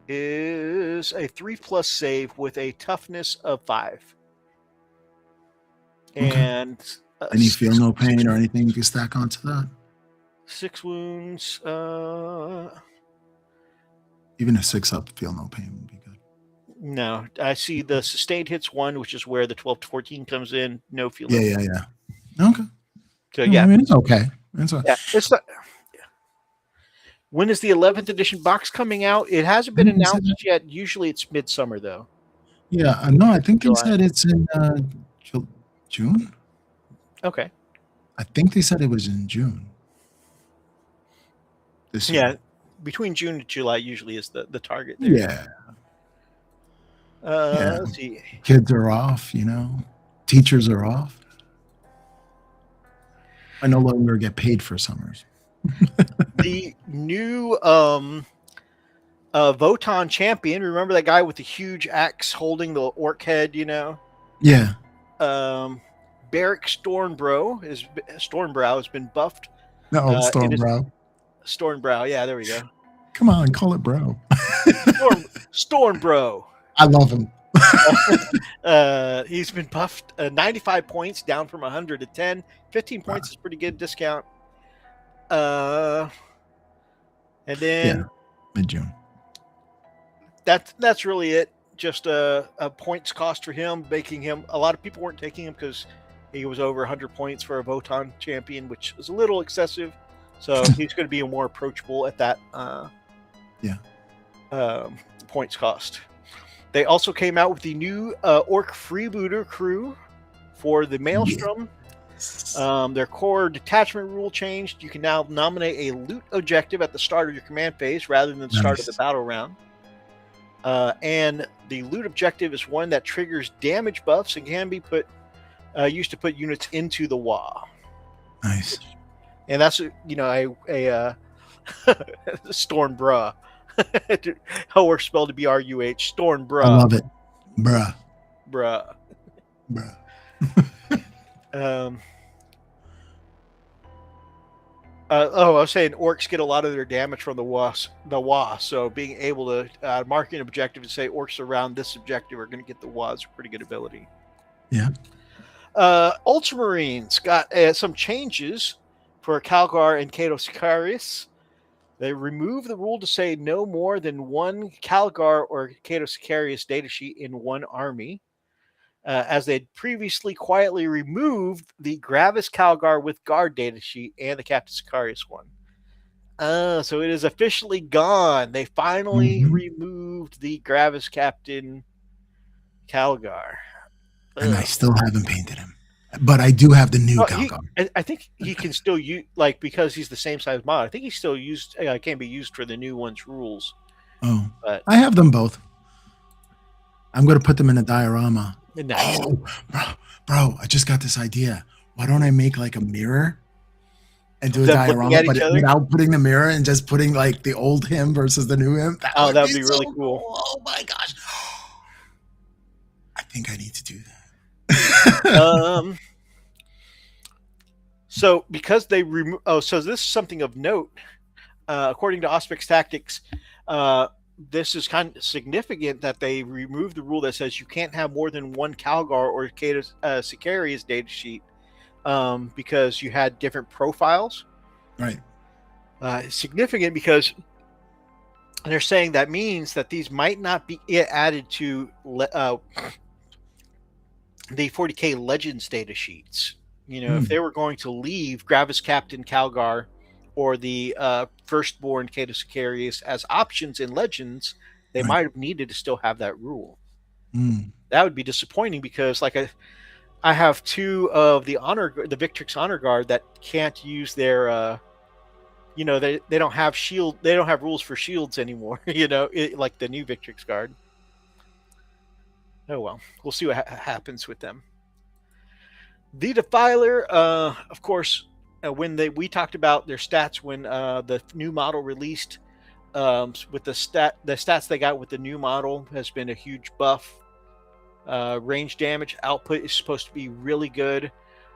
is a 3+ save with a toughness of 5. Okay. And any feel no pain or anything you can stack onto that? 6 wounds. Even a 6-up feel no pain would be good. No, I see the sustained hits 1, which is where the 12 to 14 comes in. No feel. Yeah. Okay. So yeah, I mean, it's okay. It's okay. Yeah, it's not. Yeah. When is the 11th edition box coming out? It hasn't been announced yet. Usually it's midsummer though. Yeah, no, I think they said it's in June. Okay. I think they said it was in June. This year. Yeah, between June and July usually is the target there. Yeah. Let's see. Kids are off, teachers are off. I no longer get paid for summers. The new Votan champion, remember that guy with the huge axe holding the orc head, Yeah. Barrick Stormbrow has been buffed. No, Stormbrow. Stormbrow, yeah, there we go. Come on, call it bro. Stormbrow. I love him. He's been buffed 95 points, down from 100 to 10. 15 points is pretty good discount. And then mid-June. That's really it. Just a points cost for him, making him. A lot of people weren't taking him because he was over 100 points for a Votan champion, which is a little excessive. So he's going to be more approachable at that points cost. They also came out with the new Orc Freebooter crew for the Maelstrom. Their core detachment rule changed. You can now nominate a loot objective at the start of your command phase rather than the start of the battle round. And the loot objective is one that triggers damage buffs and can be used to put units into the WA. Nice. And that's a Stormbruh. Or spelled BRUH. Stormbruh. I love it. Bruh. I was saying orcs get a lot of their damage from the WA. So being able to mark an objective and say orcs around this objective are going to get the WA is a pretty good ability. Yeah. Ultramarines got some changes for Calgar and Cato Sicarius. They removed the rule to say no more than one Calgar or Cato Sicarius datasheet in one army, as they'd previously quietly removed the Gravis Calgar with Guard datasheet and the Captain Sicarius one. So it is officially gone. They finally removed the Gravis Captain Calgar. And I still haven't painted him. But I do have the new Calgar. I think he can still use, because he's the same size mod. I think he's still can be used for the new one's rules. Oh, but I have them both. I'm going to put them in a diorama. Nice. Oh, bro, I just got this idea. Why don't I make like a mirror and do a diorama, but without putting the mirror and just putting like the old him versus the new him? That would be really cool. Oh my gosh. I think I need to do that. So because they remove, so this is something of note. According to Auspex Tactics, this is kind of significant that they removed the rule that says you can't have more than one Calgar or Sicarius data sheet because you had different profiles. Right. Significant because they're saying that means that these might not be added to the 40K Legends data sheets. You know, if they were going to leave Gravis Captain Calgar or the Firstborn Cato Sicarius as options in Legends, they might have needed to still have that rule. That would be disappointing because, like, I have two of the Victrix Honor Guard that can't use their, you know, they don't have shield, they don't have rules for shields anymore. You know, like the new Victrix Guard. Oh well, we'll see what happens with them. The Defiler, of course, when we talked about their stats when the new model released, with the stats they got with the new model has been a huge buff. Range damage output is supposed to be really good.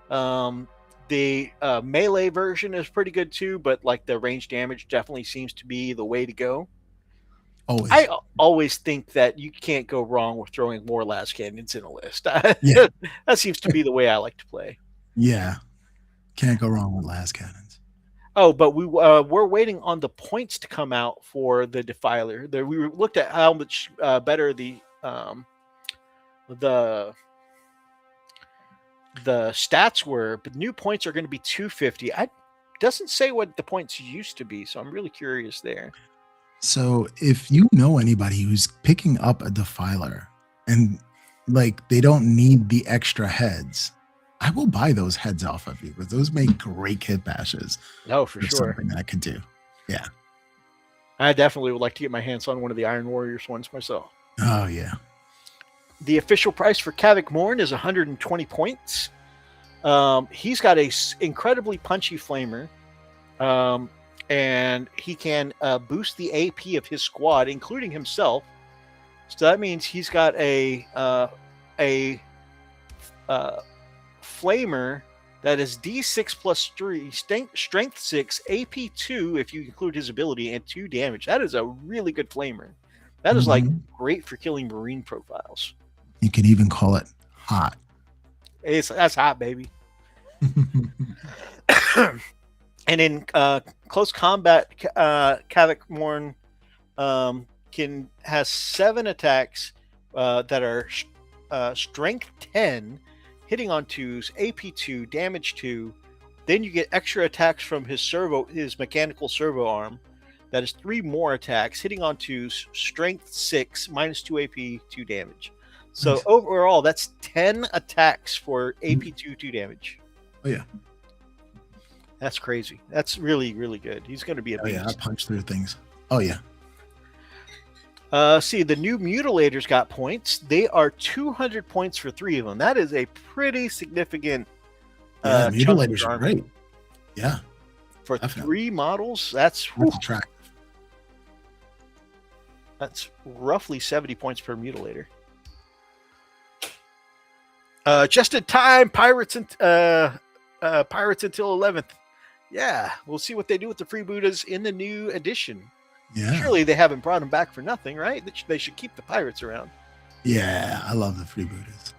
The melee version is pretty good too, but like the range damage definitely seems to be the way to go. Always. I always think that you can't go wrong with throwing more las cannons in a list. Yeah. That seems to be the way I like to play. Yeah. Can't go wrong with las cannons. Oh, but we're waiting on the points to come out for the Defiler. We looked at how much better the stats were, but new points are going to be 250. It doesn't say what the points used to be, so I'm really curious there. So if you know anybody who's picking up a Defiler and like they don't need the extra heads, I will buy those heads off of you because those make great kit bashes. Oh, for sure. Something that I could do. Yeah. I definitely would like to get my hands on one of the Iron Warriors ones myself. Oh, yeah. The official price for Kavik Morn is 120 points. He's got a incredibly punchy flamer, and he can boost the AP of his squad, including himself. So that means he's got a flamer that is D6 plus 3, strength 6, AP 2 if you include his ability, and 2 damage. That is a really good flamer. That is like great for killing Marine profiles. You can even call it hot. That's hot, baby. And in close combat, Kavik Morn has 7 attacks that are strength 10, hitting on 2s, AP 2, damage 2. Then you get extra attacks from his mechanical servo arm. That is 3 more attacks, hitting on 2s, strength 6, minus 2 AP, 2 damage. So nice. Overall, that's 10 attacks for AP 2 damage. Oh, yeah. That's crazy. That's really, really good. He's going to be a beast. Yeah, I punch through things. Oh, yeah. See, the new Mutilators got points. They are 200 points for 3 of them. That is a pretty significant Mutilators are great. Yeah. For definitely. 3 models, that's attractive. That's roughly 70 points per Mutilator. Just in time, Pirates until 11th. Yeah, we'll see what they do with the freebooters in the new edition. Yeah. Surely they haven't brought them back for nothing, right? They should keep the pirates around. Yeah, I love the freebooters.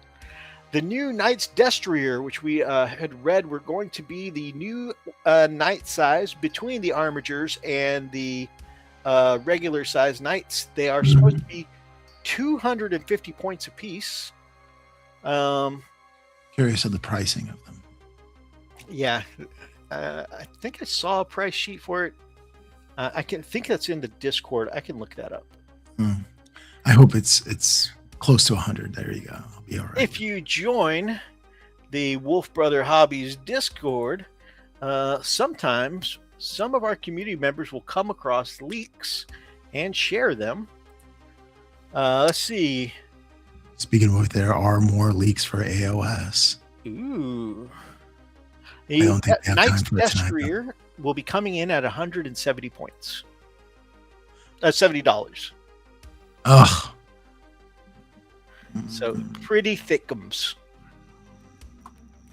The new Knights Destrier, which we had read were going to be the new knight size between the Armigers and the regular size knights. They are supposed to be 250 points apiece. Curious of the pricing of them. Yeah. I think I saw a price sheet for it. I think that's in the Discord. I can look that up. I hope it's close to 100. There you go. I'll be all right. If you join the Wolfbrother Hobbies Discord, sometimes some of our community members will come across leaks and share them. Let's see. Speaking of which, there are more leaks for AOS. Ooh. I don't think they have Knights time for it tonight, Destrier will be coming in at 170 points. $70. Ugh. So pretty thickums.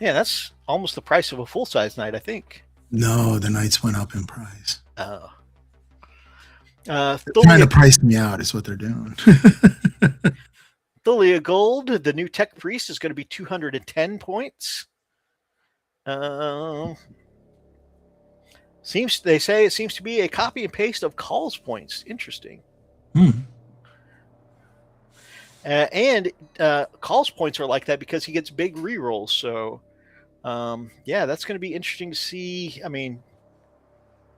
Yeah, that's almost the price of a full-size knight, I think. No, the knights went up in price. Oh. They're trying to price me out is what they're doing. Thulia Gold, the new Tech Priest, is going to be 210 points. They say it seems to be a copy and paste of Call's points. Interesting. And Call's points are like that because he gets big rerolls. So, yeah, that's going to be interesting to see. I mean,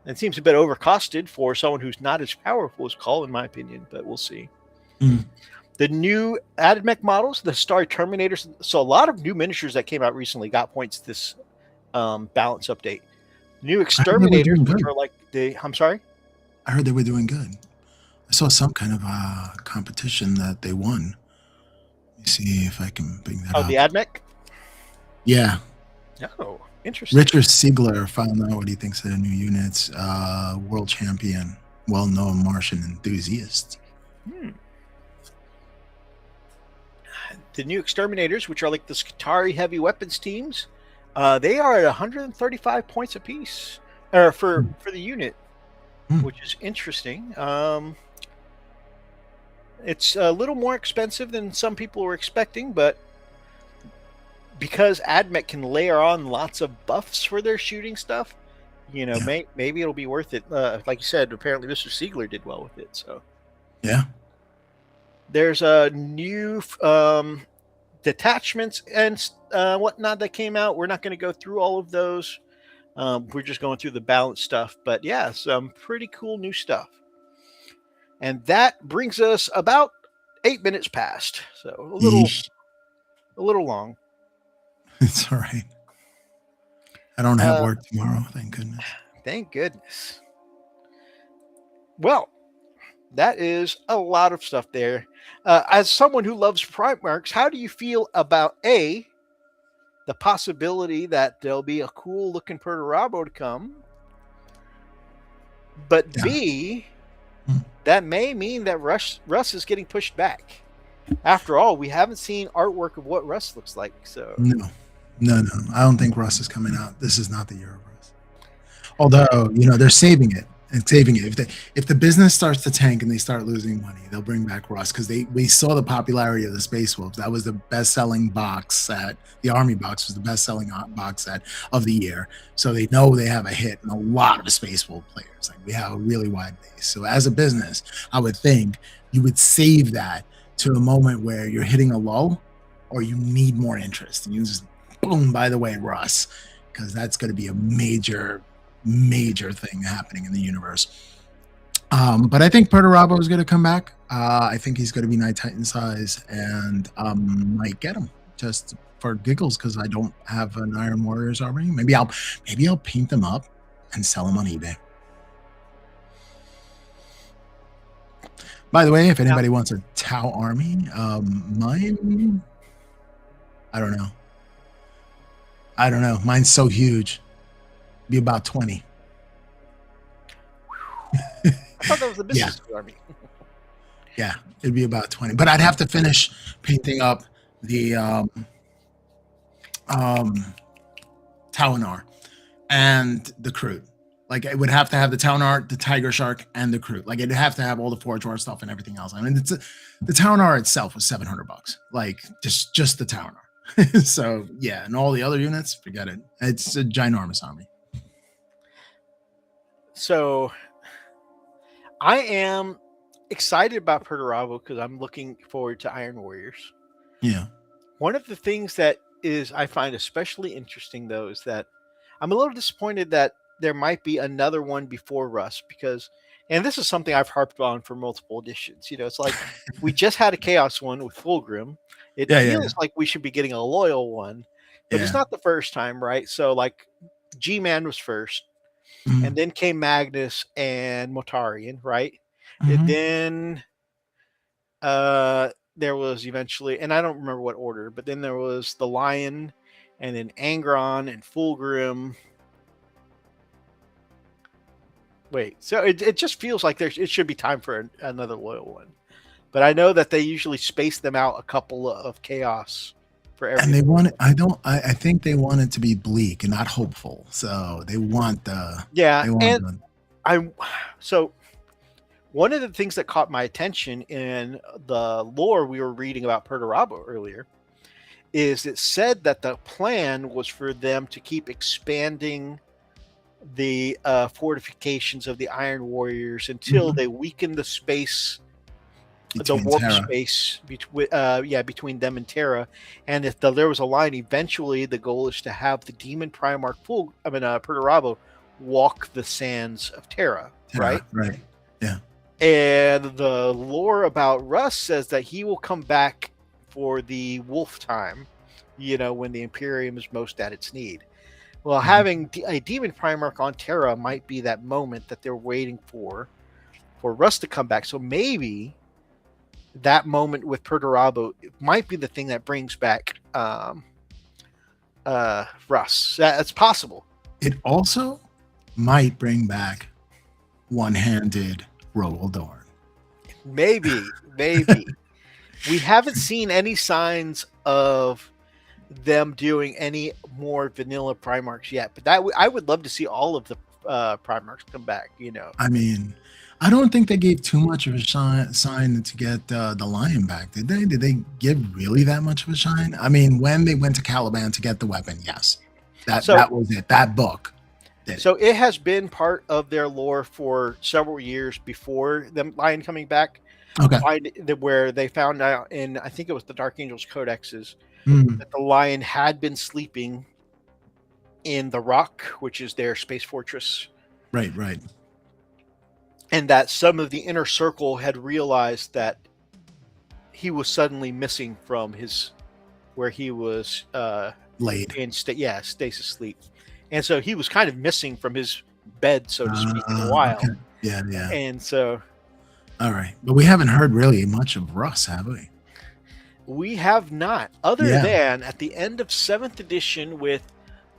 it seems a bit overcosted for someone who's not as powerful as Call, in my opinion, but we'll see. The new added mech models, the Star Terminators. So a lot of new miniatures that came out recently got points this balance update. New Exterminators, which are like I'm sorry? I heard they were doing good. I saw some kind of competition that they won. Let me see if I can bring that up. Oh, the AdMech? Yeah. Oh, interesting. Richard Siegler found out what he thinks of the new units. World champion, well-known Martian enthusiast. The new Exterminators, which are like the Skitarii heavy weapons teams, they are at 135 points apiece for the unit, which is interesting. It's a little more expensive than some people were expecting, but because AdMech can layer on lots of buffs for their shooting stuff, maybe it'll be worth it. Like you said, apparently Mr. Siegler did well with it. So yeah. There's a new detachments and whatnot that came out. We're not going to go through all of those. We're just going through the balance stuff. But yeah, some pretty cool new stuff. And that brings us about 8 minutes past. So a little long. It's all right. I don't have work tomorrow, thank goodness. Thank goodness. Well, that is a lot of stuff there. As someone who loves Primarchs, how do you feel about the possibility that there'll be a cool looking Perturabo to come, but B, that may mean that Russ is getting pushed back. After all, we haven't seen artwork of what Russ looks like. So no, I don't think Russ is coming out. This is not the year of Russ. Although they're saving it. If the business starts to tank and they start losing money, they'll bring back Russ because we saw the popularity of the Space Wolves. That was the best-selling box set. The Army box was the best-selling box set of the year. So they know they have a hit and a lot of Space Wolf players. Like, we have a really wide base. So as a business, I would think you would save that to a moment where you're hitting a lull or you need more interest, and you just boom. By the way, Russ, because that's going to be a major thing happening in the universe. But I think Perturabo is going to come back. I think he's going to be Knight Titan size, and might get him just for giggles because I don't have an Iron Warriors army. Maybe I'll paint them up and sell them on eBay. By the way, if anybody wants a Tau army, mine, I don't know. Mine's so huge. Be about 20. I thought that was the business army. Yeah, it'd be about 20. But I'd have to finish painting up the Taunar and the Kroot. Like, it would have to have the Taunar, the Tiger Shark, and the Kroot. Like, it'd have to have all the Forge War stuff and everything else. I mean, the Taunar itself was $700. Like, just the Taunar. So yeah, and all the other units, forget it. It's a ginormous army. So I am excited about Perturabo because I'm looking forward to Iron Warriors. Yeah. One of the things that I find especially interesting, though, is that I'm a little disappointed that there might be another one before Russ and this is something I've harped on for multiple editions. It's like we just had a Chaos one with Fulgrim. It feels like we should be getting a Loyal one, but it's not the first time, right? So like G-Man was first, and then came Magnus and Motarian, right? And then there was eventually, and I don't remember what order, but then there was the Lion, and then Angron and Fulgrim. Wait, so it just feels like it should be time for another Loyal one. But I know that they usually space them out a couple of Chaos for And every. they want it. I think they want it to be bleak and not hopeful. So they want the. Yeah, They want and the. I'm so one of the things that caught my attention in the lore we were reading about Perturabo earlier is it said that the plan was for them to keep expanding the fortifications of the Iron Warriors until Mhm. they weaken the space, the Between warp Terra. space between them and Terra. And if there was a line, eventually the goal is to have the Demon Primarch Perturabo walk the sands of Terra, right? Right. Yeah. And the lore about Russ says that he will come back for the wolf time, when the Imperium is most at its need. Well, Mhm. having a Demon Primarch on Terra might be that moment that they're waiting for Russ to come back. So maybe that moment with Perturabo might be the thing that brings back Russ. That's possible. It also might bring back one-handed Roald Dorn. Maybe. We haven't seen any signs of them doing any more vanilla Primarchs yet, but I would love to see all of the Primarchs come back. I mean, I don't think they gave too much of a sign to get the lion back, did they? Did they give really that much of a shine? I mean, when they went to Caliban to get the weapon, yes, that was it. That book. So it has been part of their lore for several years before the lion coming back. Okay. Where they found out in, I think it was the Dark Angels Codexes, Mm. that the lion had been sleeping in the Rock, which is their space fortress. Right. And that some of the inner circle had realized that he was suddenly missing from where he was Laid. in stasis sleep. And so he was kind of missing from his bed, so to speak, in a while. Okay. Yeah. And so All right. But we haven't heard really much of Russ, have we? we have not, other than at the end of 7th edition with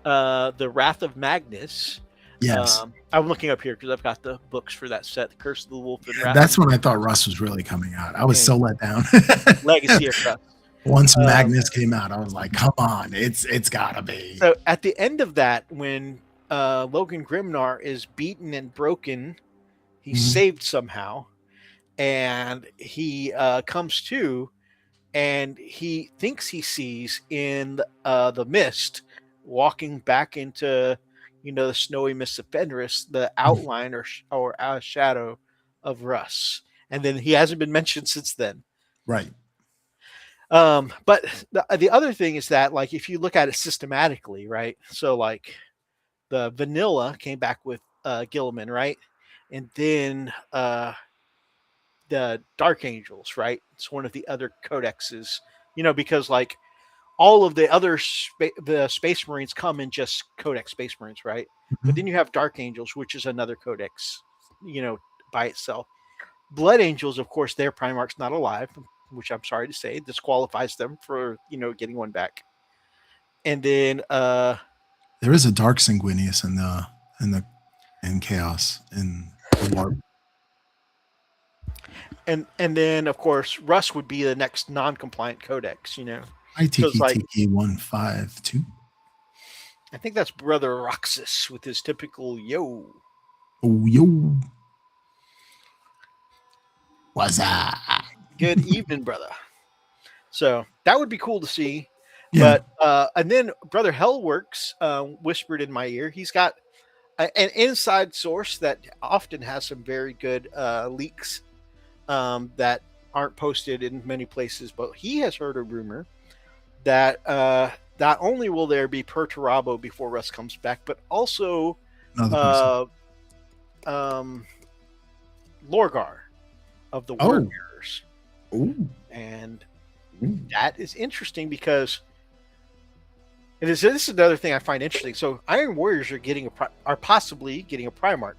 the Wrath of Magnus. Yes. I'm looking up here because I've got the books for that set, the Curse of the Wolf and Wrath. That's when I thought Russ was really coming out. I was so let down. Legacy of Russ. Once Magnus came out, I was like, come on, it's gotta be. So at the end of that, when Logan Grimnar is beaten and broken, he's saved somehow, and he comes to, and he thinks he sees in the mist, walking back into the snowy mists of Fenris, the outline or shadow of Russ, and then he hasn't been mentioned since then. Right. But the other thing is that, like, if you look at it systematically, right? So like the vanilla came back with Gilliman, right? And then the Dark Angels, right? It's one of the other codexes, because like all of the other the Space Marines come in just Codex Space Marines, right? Mm-hmm. But then you have Dark Angels, which is another codex, by itself. Blood Angels, of course, their Primarch's not alive, which I'm sorry to say disqualifies them for getting one back. And then there is a Dark Sanguinius in Chaos in the Warp. And then of course Russ would be the next non-compliant codex, ITK 152. I think that's Brother Roxas with his typical yo. Oh yo. What's up? Good evening, brother. So that would be cool to see. Yeah. But and then Brother Hellworks whispered in my ear, he's got an inside source that often has some very good leaks that aren't posted in many places, but he has heard a rumor that not only will there be Perturabo before Russ comes back, but also Lorgar of the Warriors. Ooh. And that is interesting because this is another thing I find interesting. So Iron Warriors are possibly getting a Primarch.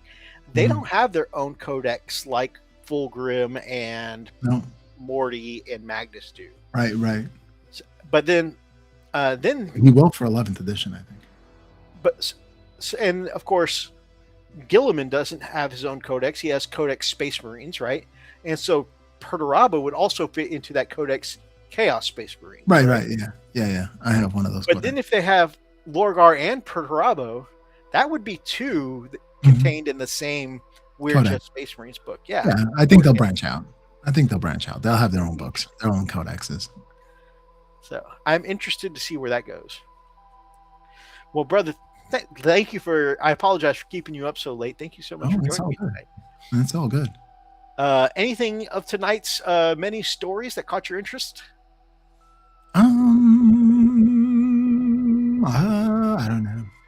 They don't have their own codex like Fulgrim and Morty and Magnus do. Right. So, but then he will for 11th edition, I think. But and of course, Gilliman doesn't have his own codex. He has Codex Space Marines, right? And so Perturabo would also fit into that Codex Chaos Space Marines. Right. Yeah. I have one of those. But then if they have Lorgar and Perturabo, that would be two contained in the same We're Just Space Marines book. Yeah. I think they'll branch out. They'll have their own books, their own codexes. So I'm interested to see where that goes. Well, brother, thank you for. I apologize for keeping you up so late. Thank you so much for joining me tonight. That's all good. Anything of tonight's many stories that caught your interest? I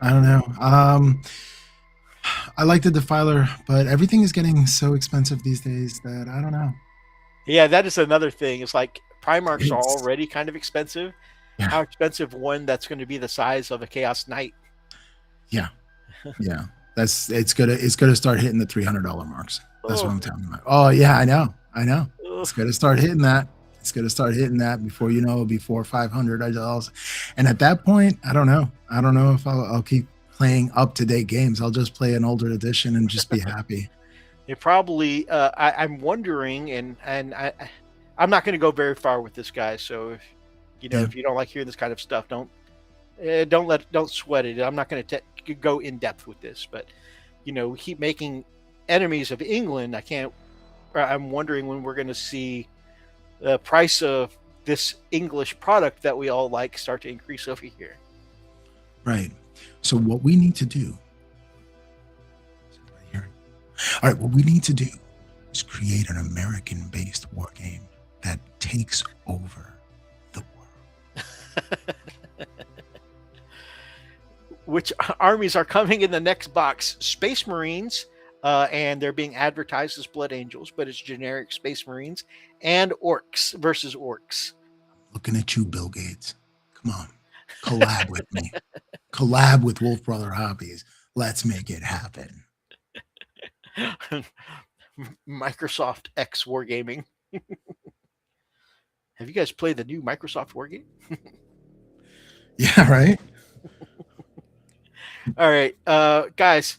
don't know. I like the Defiler, but everything is getting so expensive these days that I don't know. Yeah, that is another thing. It's like Primarchs are already kind of expensive. Yeah. How expensive one that's going to be the size of a Chaos Knight? Yeah. It's gonna start hitting the $300 marks. That's what I'm telling you. Oh yeah, I know. It's gonna start hitting that. Before you know, it'll be $400 or $500. And at that point, I don't know if I'll keep playing up-to-date games. I'll just play an older edition and just be happy. It probably. I'm wondering, and I'm not going to go very far with this guy. So if you don't like hearing this kind of stuff, don't sweat it. I'm not going to go in depth with this, but we keep making enemies of England. I'm wondering when we're going to see the price of this English product that we all like start to increase over here. Right. So what we need to do. All right, what we need to do is create an American-based war game that takes over the world. Which armies are coming in the next box? Space Marines, and they're being advertised as Blood Angels, but it's generic Space Marines, and Orcs versus Orcs. Looking at you, Bill Gates. Come on, collab with me. Collab with Wolfbrother Hobbies. Let's make it happen. Microsoft X Wargaming. Have you guys played the new Microsoft Wargame? Yeah, right. All right, guys,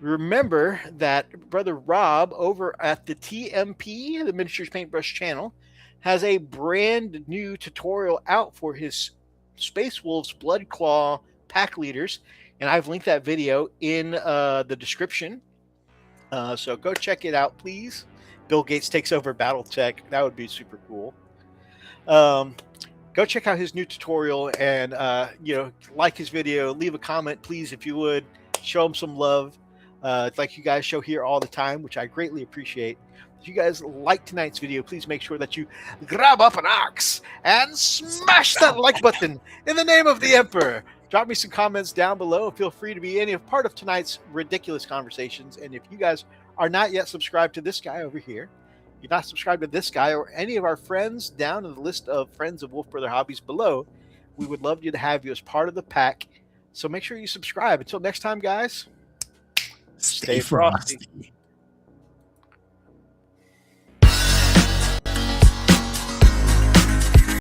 remember that Brother Rob over at the TMP, the Miniatures Paintbrush channel, has a brand new tutorial out for his Space Wolves Blood Claw pack leaders, and I've linked that video in the description. So go check it out, please. Bill Gates takes over BattleTech. That would be super cool. Go check out his new tutorial and, like his video. Leave a comment, please, if you would. Show him some love. Like you guys show here all the time, which I greatly appreciate. If you guys like tonight's video, please make sure that you grab up an axe and smash that like button in the name of the Emperor. Drop me some comments down below. Feel free to be any part of tonight's ridiculous conversations. And if you guys are not yet subscribed to this guy over here, you're not subscribed to this guy or any of our friends down in the list of friends of Wolfbrother Hobbies below, we would love to have you as part of the pack. So make sure you subscribe. Until next time, guys, stay frosty.